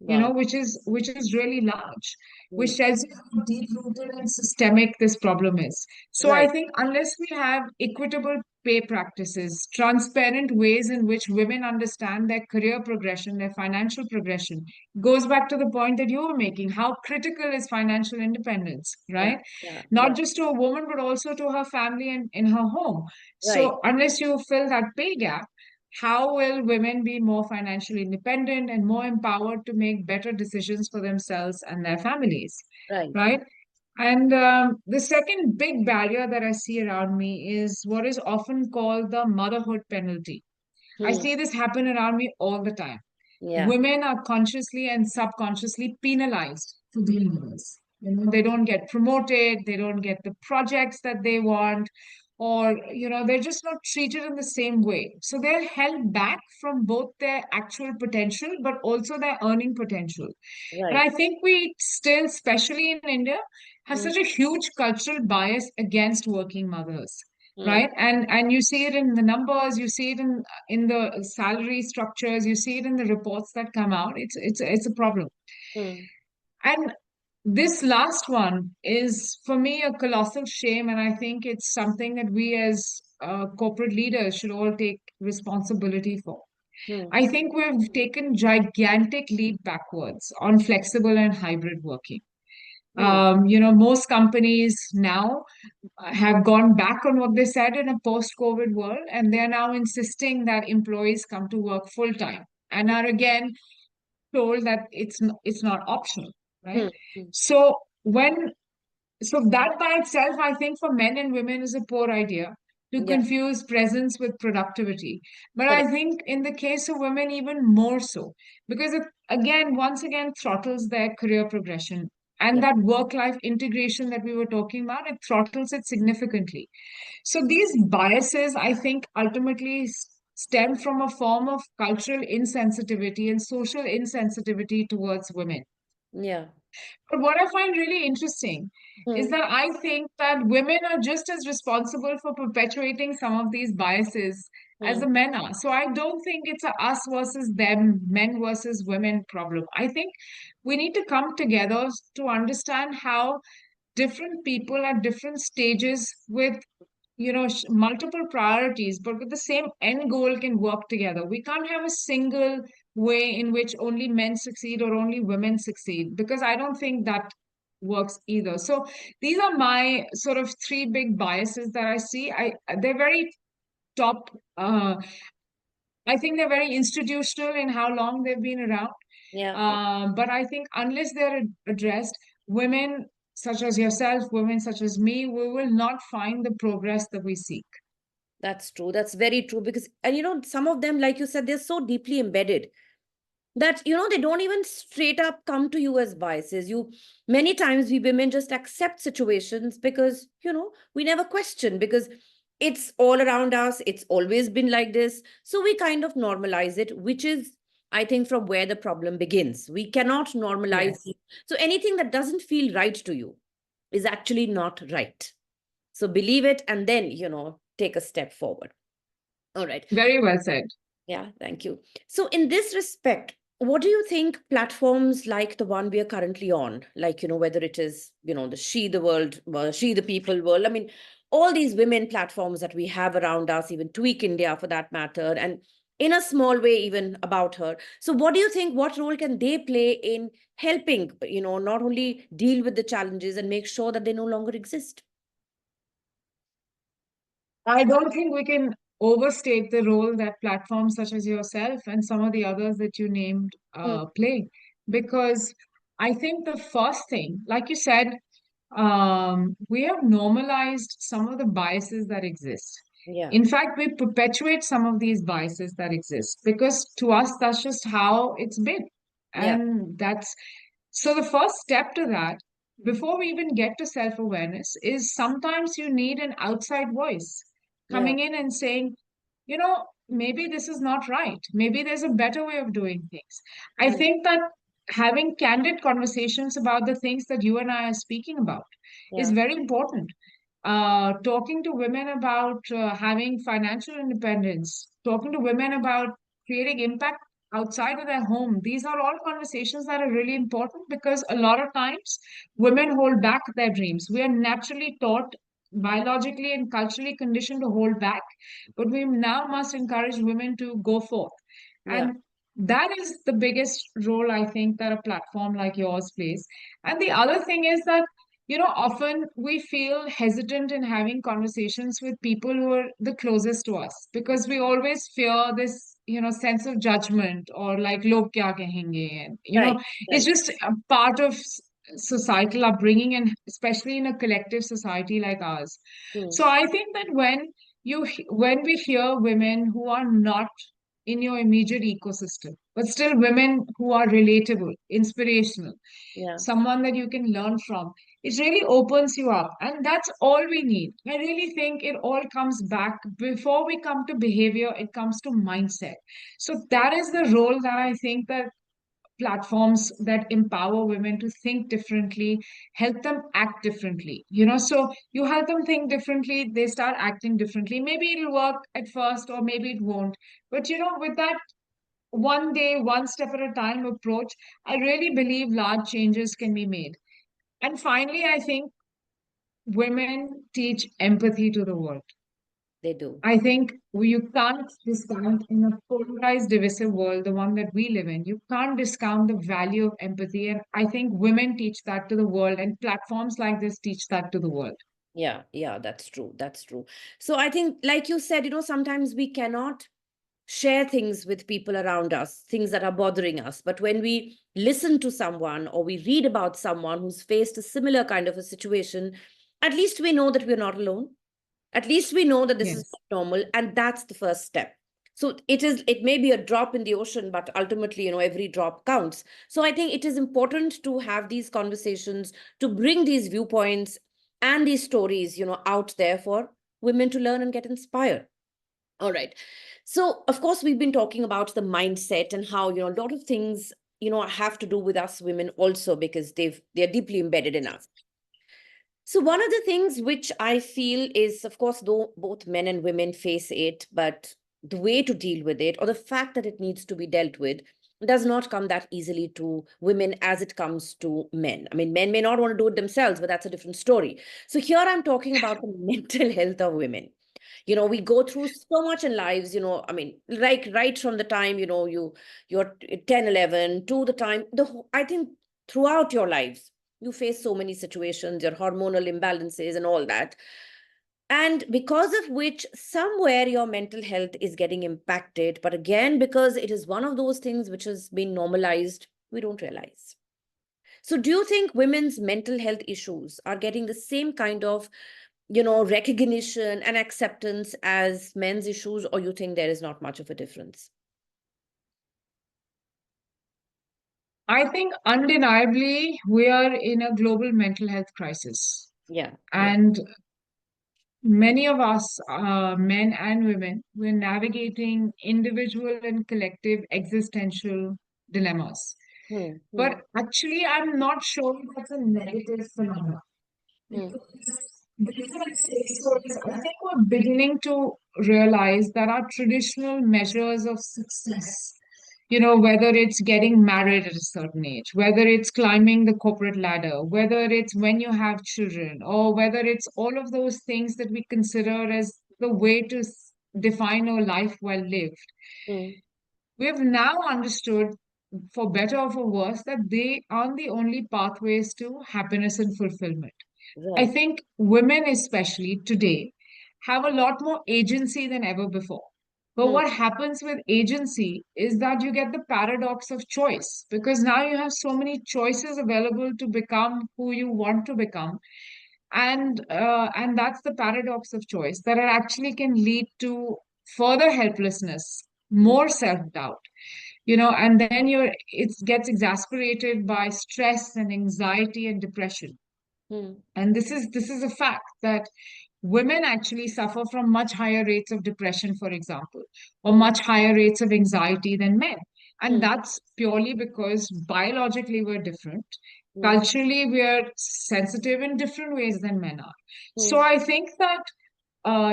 Wow. which is really large, Mm. which tells you how deep rooted and systemic this problem is. So I Right. think unless we have equitable pay practices, transparent ways in which women understand their career progression, their financial progression, goes back to the point that you were making. How critical is financial independence, Yeah. right? Yeah. Not Yeah. just to a woman, but also to her family and in her home. Right. So unless you fill that pay gap, how will women be more financially independent and more empowered to make better decisions for themselves and their families, Right. right? And the second big barrier that I see around me is what is often called the motherhood penalty. I Hmm. see this happen around me all the time. Yeah. Women are consciously and subconsciously penalized for being mothers. They don't get promoted, they don't get the projects that they want, or they're just not treated in the same way. So they're held back from both their actual potential, but also their earning potential. And Right. I think we still, especially in India, have Mm. such a huge cultural bias against working mothers. Mm, right? And you see it in the numbers, you see it in the salary structures, you see it in the reports that come out. It's a problem. mm, And this last one is for me a colossal shame, and I think it's something that we as corporate leaders should all take responsibility for. mm, I think we've taken gigantic leap backwards on flexible and hybrid working. mm. Most companies now have gone back on what they said in a post-COVID world, and they're now insisting that employees come to work full time and are again told that it's not optional, right? Mm, mm. So when so that by itself, I think for men and women is a poor idea to Yeah, confuse presence with productivity. But I correct. think in the case of women, even more so, because it again, once again, throttles their career progression. And Yeah, that work-life integration that we were talking about, it throttles it significantly. So these biases, I think, ultimately stem from a form of cultural insensitivity and social insensitivity towards women. yeah. But what I find really interesting is Mm, that I think that women are just as responsible for perpetuating some of these biases as mm. the men are. So I don't think it's a us versus them, men versus women problem. I think we need to come together to understand how different people at different stages with multiple priorities but with the same end goal can work together. We can't have a single way in which only men succeed or only women succeed, because I don't think that works either. So these are my sort of three big biases that I see. They're very top. I think they're very institutional in how long they've been around. Yeah, But I think unless they're addressed, women such as yourself, women such as me, we will not find the progress that we seek. that's true. That's very true. Because, and some of them, like you said, they're so deeply embedded that they don't even straight up come to you as biases. Many times we women just accept situations because we never question, because it's all around us, it's always been like this, so we kind of normalize it, which is, I think, from where the problem begins. We cannot normalize Yes, it. So anything that doesn't feel right to you is actually not right. So believe it, and then take a step forward. All right. very well said. Yeah, thank you. So, in this respect, what do you think platforms like the one we are currently on, like, whether it is, the She the World, She the People world, I mean, all these women platforms that we have around us, even Tweak India for that matter, and in a small way, even About Her. So, what do you think? What role can they play in helping, not only deal with the challenges and make sure that they no longer exist? I don't think we can overstate the role that platforms such as yourself and some of the others that you named Mm, play. Because I think the first thing, like you said, we have normalized some of the biases that exist. yeah, In fact, we perpetuate some of these biases that exist because to us, that's just how it's been. yeah, And that's so the first step to that, before we even get to self-awareness, is sometimes you need an outside voice yeah, coming in and saying, maybe this is not right. Maybe there's a better way of doing things. I mm, think that having candid conversations about the things that you and I are speaking about is yeah, very important. Talking to women about having financial independence, talking to women about creating impact outside of their home. These are all conversations that are really important because a lot of times women hold back their dreams. We are naturally taught, biologically and culturally conditioned to hold back, but we now must encourage women to go forth. yeah, And that is the biggest role I think that a platform like yours plays. And the other thing is that often we feel hesitant in having conversations with people who are the closest to us because we always fear this, sense of judgment or like, log kya kahenge? And, right, it's right. just a part of societal upbringing and especially in a collective society like ours. Mm, So I think that when we hear women who are not in your immediate ecosystem, but still women who are relatable, inspirational, yeah. someone that you can learn from. It really opens you up. And that's all we need. I really think it all comes back before we come to behavior, it comes to mindset. So that is the role that I think that platforms that empower women to think differently, help them act differently. So you help them think differently, they start acting differently. Maybe it'll work at first, or maybe it won't. But with that one day, one step at a time approach, I really believe large changes can be made. And finally, I think women teach empathy to the world. They do. I think you can't discount, in a polarized, divisive world, the one that we live in, you can't discount the value of empathy. And I think women teach that to the world, and platforms like this teach that to the world. Yeah, yeah, that's true. That's true. So I think, like you said, sometimes we cannot share things with people around us, things that are bothering us. But when we listen to someone or we read about someone who's faced a similar kind of a situation, at least we know that we're not alone. At least we know that this is Yes. not normal, and that's the first step. So it may be a drop in the ocean, but ultimately, every drop counts. So I think it is important to have these conversations, to bring these viewpoints and these stories, out there for women to learn and get inspired. All right. So, of course, we've been talking about the mindset and how, a lot of things, have to do with us women also, because they're deeply embedded in us. So, one of the things which I feel is, of course, though both men and women face it, but the way to deal with it, or the fact that it needs to be dealt with, does not come that easily to women as it comes to men. I mean, men may not want to do it themselves, but that's a different story. So, here I'm talking about the mental health of women. We go through so much in lives, I mean, like right from the time, you're 10, 11 to the time, I think throughout your lives, you face so many situations, your hormonal imbalances and all that. And because of which, somewhere your mental health is getting impacted. But again, because it is one of those things which has been normalized, we don't realize. So, do you think women's mental health issues are getting the same kind of, recognition and acceptance as men's issues, or you think there is not much of a difference? I think undeniably we are in a global mental health crisis. Yeah, yeah. And many of us, men and women, we're navigating individual and collective existential dilemmas. Hmm, hmm, But actually, I'm not sure that's a negative phenomenon. hmm, The reason I say so is I think we're beginning to realize that our traditional measures of success, whether it's getting married at a certain age, whether it's climbing the corporate ladder, whether it's when you have children, or whether it's all of those things that we consider as the way to define our life well lived, hmm. we have now understood, for better or for worse, that they aren't the only pathways to happiness and fulfillment. I Right. think women, especially today, have a lot more agency than ever before. But Hmm, what happens with agency is that you get the paradox of choice, because now you have so many choices available to become who you want to become. And that's the paradox of choice, that it actually can lead to further helplessness, hmm, more self-doubt, and then it gets exasperated by stress and anxiety and depression. hmm, And this is a fact that women actually suffer from much higher rates of depression, for example, or hmm, much higher rates of anxiety than men. And hmm, that's purely because biologically we're different. hmm, Culturally, we're sensitive in different ways than men are. So hmm, I think that,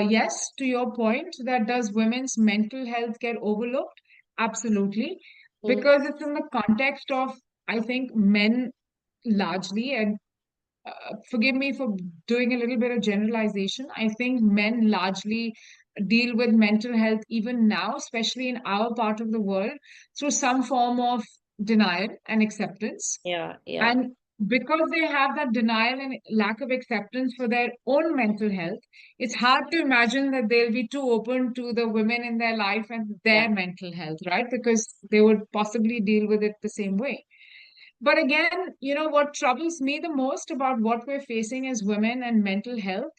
yes, to your point, that does women's mental health get overlooked? Absolutely. hmm, Because it's in the context of, I think, men largely, and forgive me for doing a little bit of generalization. I think men largely deal with mental health even now, especially in our part of the world, through some form of denial and acceptance. yeah, yeah, And because they have that denial and lack of acceptance for their own mental health, it's hard to imagine that they'll be too open to the women in their life and yeah, their mental health, right? Because they would possibly deal with it the same way. But again, what troubles me the most about what we're facing as women and mental health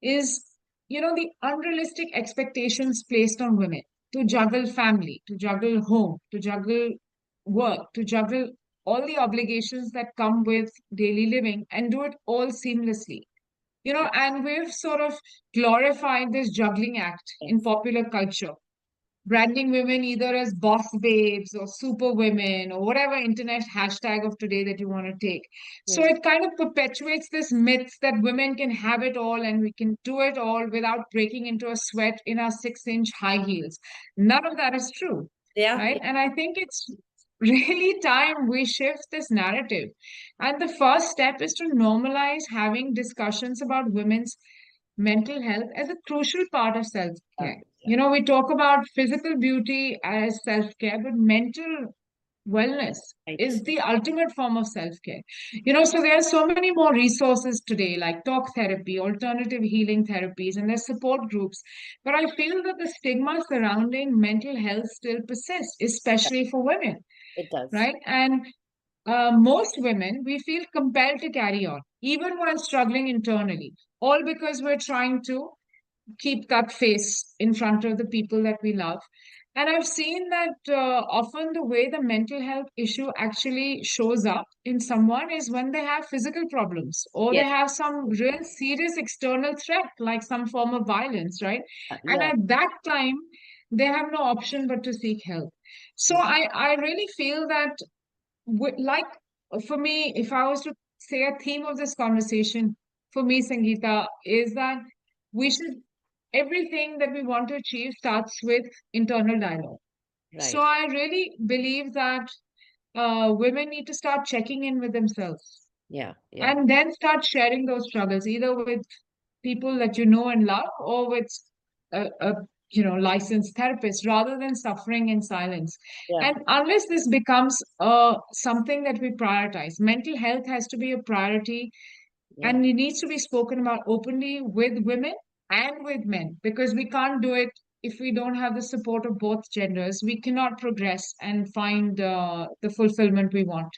is, the unrealistic expectations placed on women to juggle family, to juggle home, to juggle work, to juggle all the obligations that come with daily living and do it all seamlessly. And we've sort of glorified this juggling act in yes, popular culture, branding women either as boss babes or super women or whatever internet hashtag of today that you want to take. So Hmm. it kind of perpetuates this myth that women can have it all and we can do it all without breaking into a sweat in our 6-inch high heels. None of that is true, Yeah, right? yeah, And I think it's really time we shift this narrative. And the first step is to normalize having discussions about women's mental health as a crucial part of self yeah, care. yeah. We talk about physical beauty as self care, but mental wellness Right. is the ultimate form of self care. So there are so many more resources today, like talk therapy, alternative healing therapies, and there's support groups. But I feel that the stigma surrounding mental health still persists, Yeah, especially for women, it does. right? And most women, we feel compelled to carry on, even while struggling internally, all because we're trying to keep that face in front of the people that we love. And I've seen that often the way the mental health issue actually shows up in someone is when they have physical problems or they Yes. have some real serious external threat, like some form of violence, right? And Yeah. at that time, they have no option but to seek help. So Yeah. I really feel that like for me, if I was to say a theme of this conversation for me, Sangeeta, is that we should everything that we want to achieve starts with internal dialogue. So Right. I really believe that women need to start checking in with themselves Yeah. Yeah. and then start sharing those struggles, either with people that you know and love or with a licensed therapist rather than suffering in silence. Yeah. And unless this becomes something that we prioritize, mental health has to be a priority Yeah. and it needs to be spoken about openly with women and with men because we can't do it if we don't have the support of both genders. We cannot progress and find the fulfillment we want.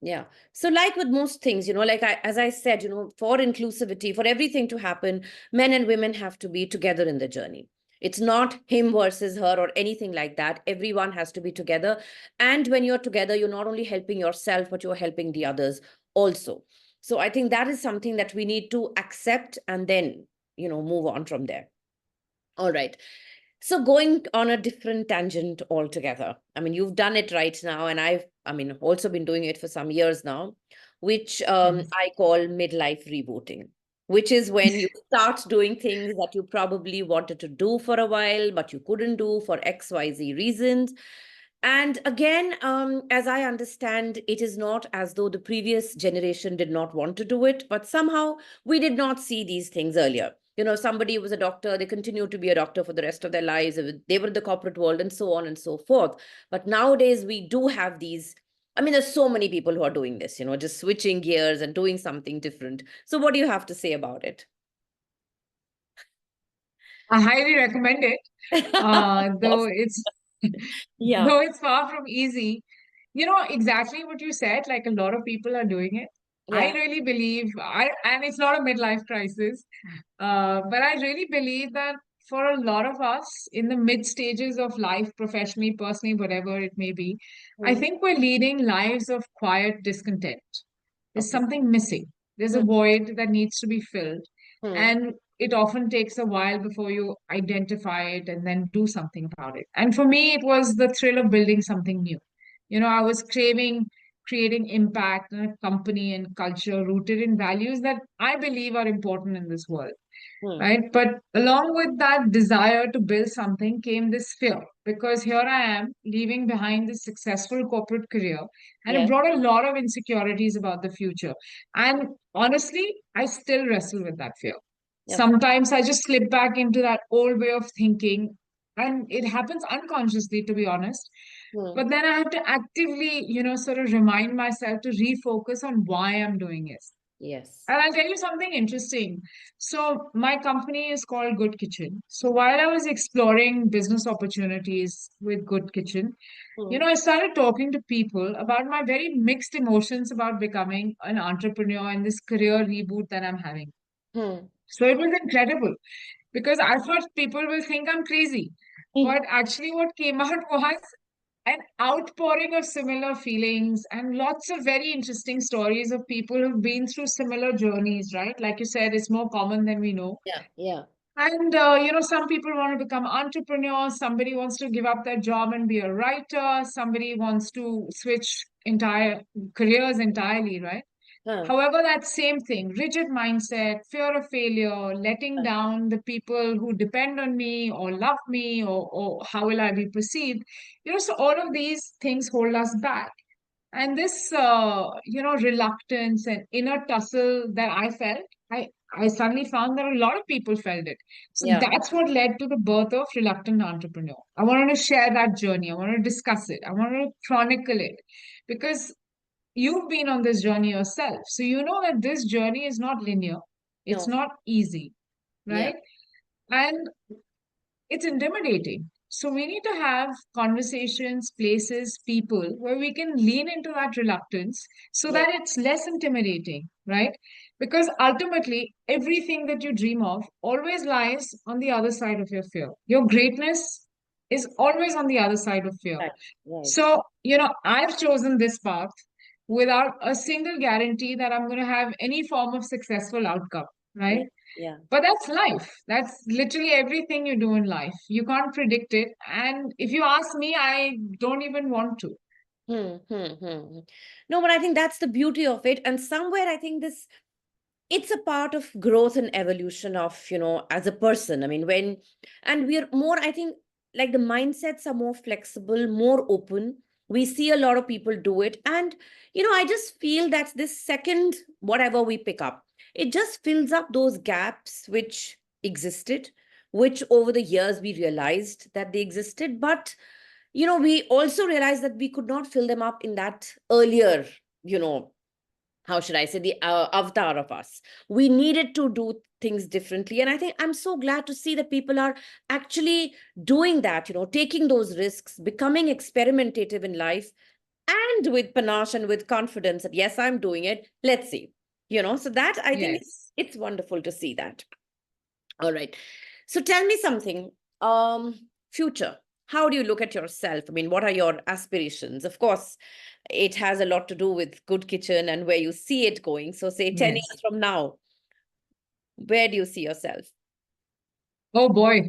Yeah. So, like with most things, like as I said, for inclusivity, for everything to happen, men and women have to be together in the journey. It's not him versus her or anything like that. Everyone has to be together. And when you're together, you're not only helping yourself, but you're helping the others also. So, I think that is something that we need to accept and then, move on from there. All right. So going on a different tangent altogether. I mean, you've done it right now, and also been doing it for some years now, which Yes. I call midlife rebooting, which is when you start doing things that you probably wanted to do for a while, but you couldn't do for XYZ reasons. And again, as I understand, it is not as though the previous generation did not want to do it, but somehow we did not see these things earlier. Somebody was a doctor, they continue to be a doctor for the rest of their lives. They were in the corporate world and so on and so forth. But nowadays, we do have these. I mean, there's so many people who are doing this, just switching gears and doing something different. So, what do you have to say about it? I highly recommend it, though Awesome. it's Yeah, though it's far from easy. Exactly what you said, like a lot of people are doing it. I yeah, really believe, and it's not a midlife crisis, but I really believe that for a lot of us in the mid stages of life, professionally, personally, whatever it may be, I hmm, think we're leading lives of quiet discontent. There's okay. something missing. There's a Hmm, void that needs to be filled. hmm, And it often takes a while before you identify it and then do something about it. And for me, it was the thrill of building something new. I was craving creating impact in a company and culture rooted in values that I believe are important in this world, hmm, right? But along with that desire to build something came this fear because here I am leaving behind this successful corporate career and it yeah, brought a lot of insecurities about the future. And honestly, I still wrestle with that fear. yeah, Sometimes I just slip back into that old way of thinking and it happens unconsciously, to be honest. hmm, But then I have to actively, sort of remind myself to refocus on why I'm doing it. yes. And I'll tell you something interesting. So, my company is called Good Kitchen. So, while I was exploring business opportunities with Good Kitchen, Hmm, I started talking to people about my very mixed emotions about becoming an entrepreneur and this career reboot that I'm having. hmm, So, it was incredible because I thought people will think I'm crazy. hmm. But actually, what came out was an outpouring of similar feelings and lots of very interesting stories of people who've been through similar journeys, right? Like you said, it's more common than we know. Yeah, yeah. And, some people want to become entrepreneurs. Somebody wants to give up their job and be a writer. Somebody wants to switch entire careers entirely, right? Huh, However, that same thing, rigid mindset, fear of failure, letting huh. down the people who depend on me or love me, or how will I be perceived? So all of these things hold us back. And this, reluctance and inner tussle that I felt, I suddenly found that a lot of people felt it. So Yeah, that's what led to the birth of Reluctant Entrepreneur. I wanted to share that journey. I wanted to discuss it. I wanted to chronicle it because you've been on this journey yourself. So you know that this journey is not linear. It's no, not easy, yeah, right? And it's intimidating. So we need to have conversations, places, people where we can lean into that reluctance so yeah, that it's less intimidating, right? Because ultimately, everything that you dream of always lies on the other side of your fear. Your greatness is always on the other side of fear. right, right. So, I've chosen this path without a single guarantee that I'm going to have any form of successful outcome, Yeah, right? yeah. But that's life. That's literally everything you do in life. You can't predict it. And if you ask me, I don't even want to. Hmm. No, but I think that's the beauty of it. And somewhere I think this it's a part of growth and evolution of, as a person. I mean, and we're more, I think, like the mindsets are more flexible, more open. We see a lot of people do it. And, I just feel that this second, whatever we pick up, it just fills up those gaps which existed, which over the years we realized that they existed. But we also realized that we could not fill them up in that earlier, you know, how should I say, the avatar of us. We needed to do things differently. And I think I'm so glad to see that people are actually doing that, taking those risks, becoming experimentative in life, and with panache and with confidence that, yes, I'm doing it. Let's see. So that I think Yes. it's wonderful to see that. All right. So tell me something. Future. How do you look at yourself? I mean, what are your aspirations? Of course, it has a lot to do with Good Kitchen and where you see it going. So, say 10 Yes. years from now, where do you see yourself? Oh boy.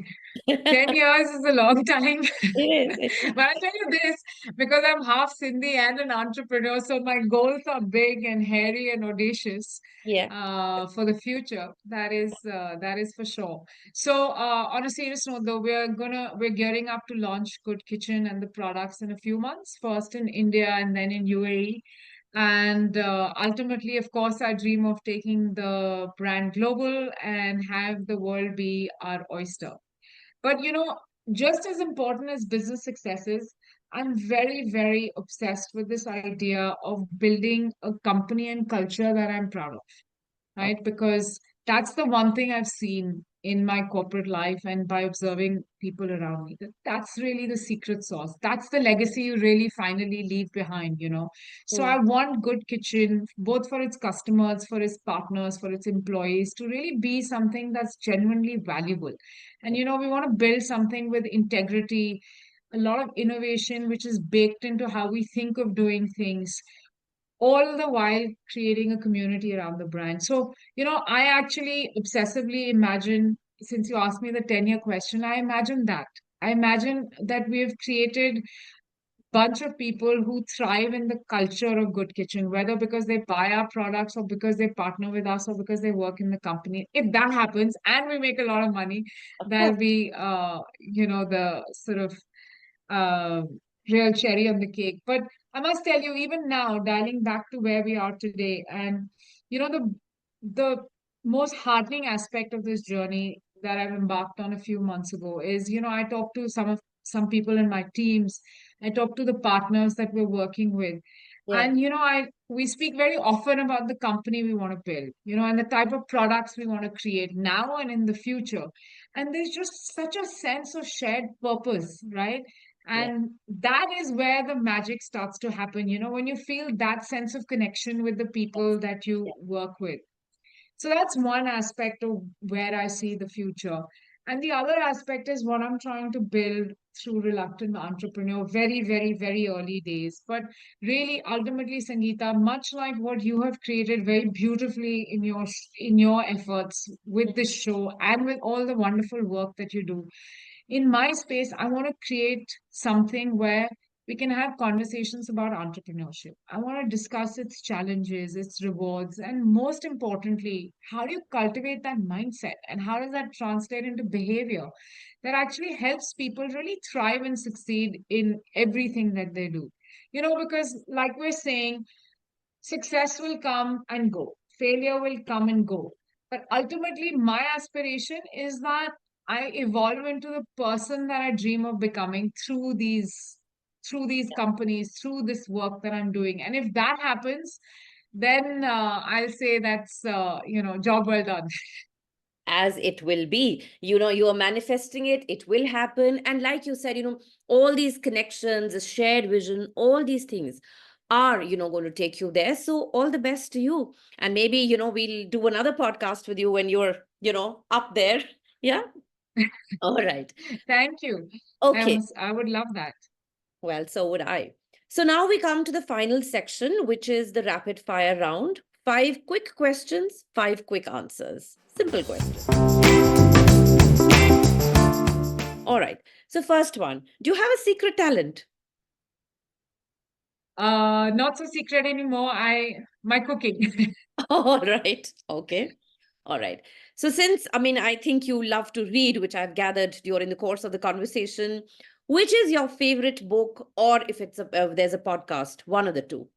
10 It years is a long time. is. But I'll tell you this, because I'm half Sindhi and an entrepreneur, so my goals are big and hairy and audacious Yeah. for the future. That is for sure. So on a serious note, though, we're gearing up to launch Good Kitchen and the products in a few months, first in India and then in UAE. And ultimately, of course, I dream of taking the brand global and have the world be our oyster. But just as important as business successes, I'm very, very obsessed with this idea of building a company and culture that I'm proud of, Oh, right? Because that's the one thing I've seen in my corporate life and by observing people around me. That's really the secret sauce. That's the legacy you really finally leave behind. So hmm, I want Good Kitchen, both for its customers, for its partners, for its employees, to really be something that's genuinely valuable. And we want to build something with integrity, a lot of innovation, which is baked into how we think of doing things, all the while creating a community around the brand. So, I actually obsessively imagine, since you asked me the 10-year question, I imagine that. I imagine that we have created bunch of people who thrive in the culture of Good Kitchen, whether because they buy our products or because they partner with us or because they work in the company. If that happens and we make a lot of money, of that'll course. be, the sort of uh, real cherry on the cake. But I must tell you, even now, dialing back to where we are today, and the most heartening aspect of this journey that I've embarked on a few months ago is, I talked to some people in my teams. I talk to the partners that we're working with. Yeah. And I we speak very often about the company we want to build, and the type of products we want to create now and in the future. And there's just such a sense of shared purpose, right? Yeah. And that is where the magic starts to happen, when you feel that sense of connection with the people that Yeah. you work with. So that's one aspect of where I see the future. And the other aspect is what I'm trying to build through Reluctant Entrepreneur, very, very, very early days. But really, ultimately, Sangeeta, much like what you have created very beautifully in your efforts with this show and with all the wonderful work that you do, in my space, I want to create something where we can have conversations about entrepreneurship. I want to discuss its challenges, its rewards, and most importantly, how do you cultivate that mindset and how does that translate into behavior that actually helps people really thrive and succeed in everything that they do? Because like we're saying, success will come and go, failure will come and go. But ultimately, my aspiration is that I evolve into the person that I dream of becoming through these companies, through this work that I'm doing. And if that happens, then I'll say that's job well done. As it will be. You are manifesting it, it will happen. And like you said, all these connections, a shared vision, all these things are, going to take you there. So all the best to you. And maybe, we'll do another podcast with you when you're, up there. Yeah. All right. Thank you. Okay. I would love that. Well, so would I. So now we come to the final section, which is the rapid fire round. 5 quick questions, 5 quick answers. Simple questions. All right. So first one, do you have a secret talent? Not so secret anymore. My cooking. All right. Okay. All right. So I think you love to read, which I've gathered during the course of the conversation, which is your favorite book, or if there's a podcast, one of the two?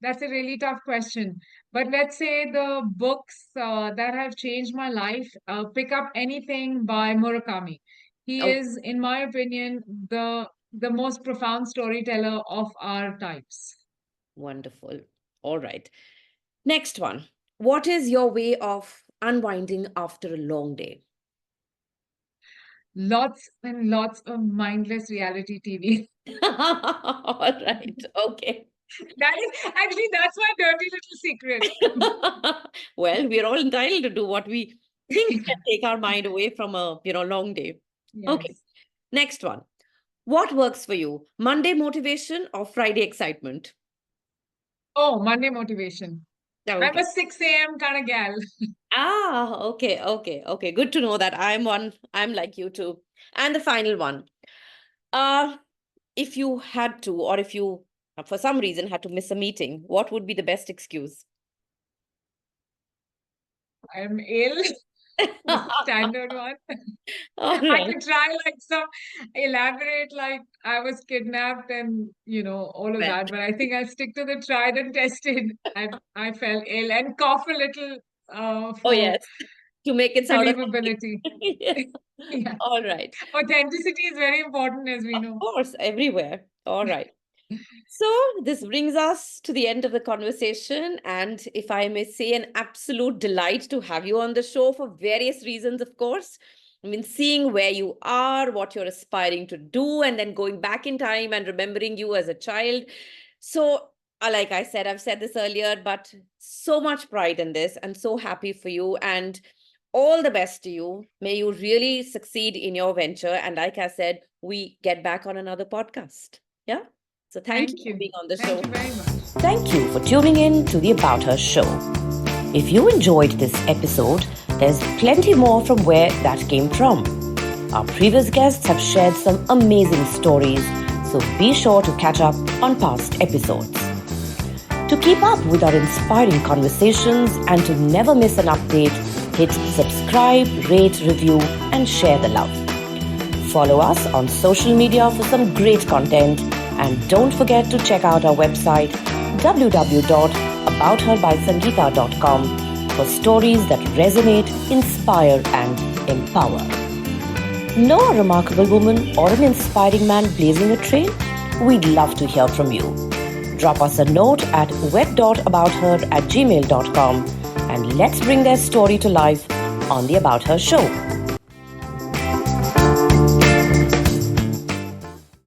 That's a really tough question. But let's say the books that have changed my life, pick up anything by Murakami. He Oh, is, in my opinion, the most profound storyteller of our times. wonderful. All right. Next one. What is your way of unwinding after a long day? Lots and lots of mindless reality TV. All right. Okay. That's my dirty little secret. Well, we're all entitled to do what we think can take our mind away from a, long day. Okay. Yes. Next one. What works for you? Monday motivation or Friday excitement? Oh, Monday motivation. I'm Okay. a 6 a.m. kind of gal. Ah, okay. Good to know that I'm like you too. And the final one. Uh, if you had to, or if you, for some reason, had to miss a meeting, what would be the best excuse? I'm ill. The standard one. All I right. could try like some elaborate, like I was kidnapped and all of Well, that, but I think I'll stick to the tried and tested. I felt ill and cough a little oh, for yes, to make it sound authentic. believability. Yeah. Yeah. All right. Authenticity is very important, as we Of know. course, everywhere. All right. So, this brings us to the end of the conversation. And if I may say, an absolute delight to have you on the show for various reasons, of course. Seeing where you are, what you're aspiring to do, and then going back in time and remembering you as a child. So, like I said, I've said this earlier, but so much pride in this and so happy for you. And all the best to you. May you really succeed in your venture. And like I said, we get back on another podcast. Yeah. So thank you Thank for you. being on the show. Thank you very much. Thank you for tuning in to the About Her Show. If you enjoyed this episode, there's plenty more from where that came from. Our previous guests have shared some amazing stories, so be sure to catch up on past episodes. To keep up with our inspiring conversations and to never miss an update, hit subscribe, rate, review, and share the love. Follow us on social media for some great content, and don't forget to check out our website www.aboutherbysangeeta.com for stories that resonate, inspire, and empower. Know a remarkable woman or an inspiring man blazing a trail? We'd love to hear from you. Drop us a note at web.abouther@gmail.com and let's bring their story to life on the About Her Show.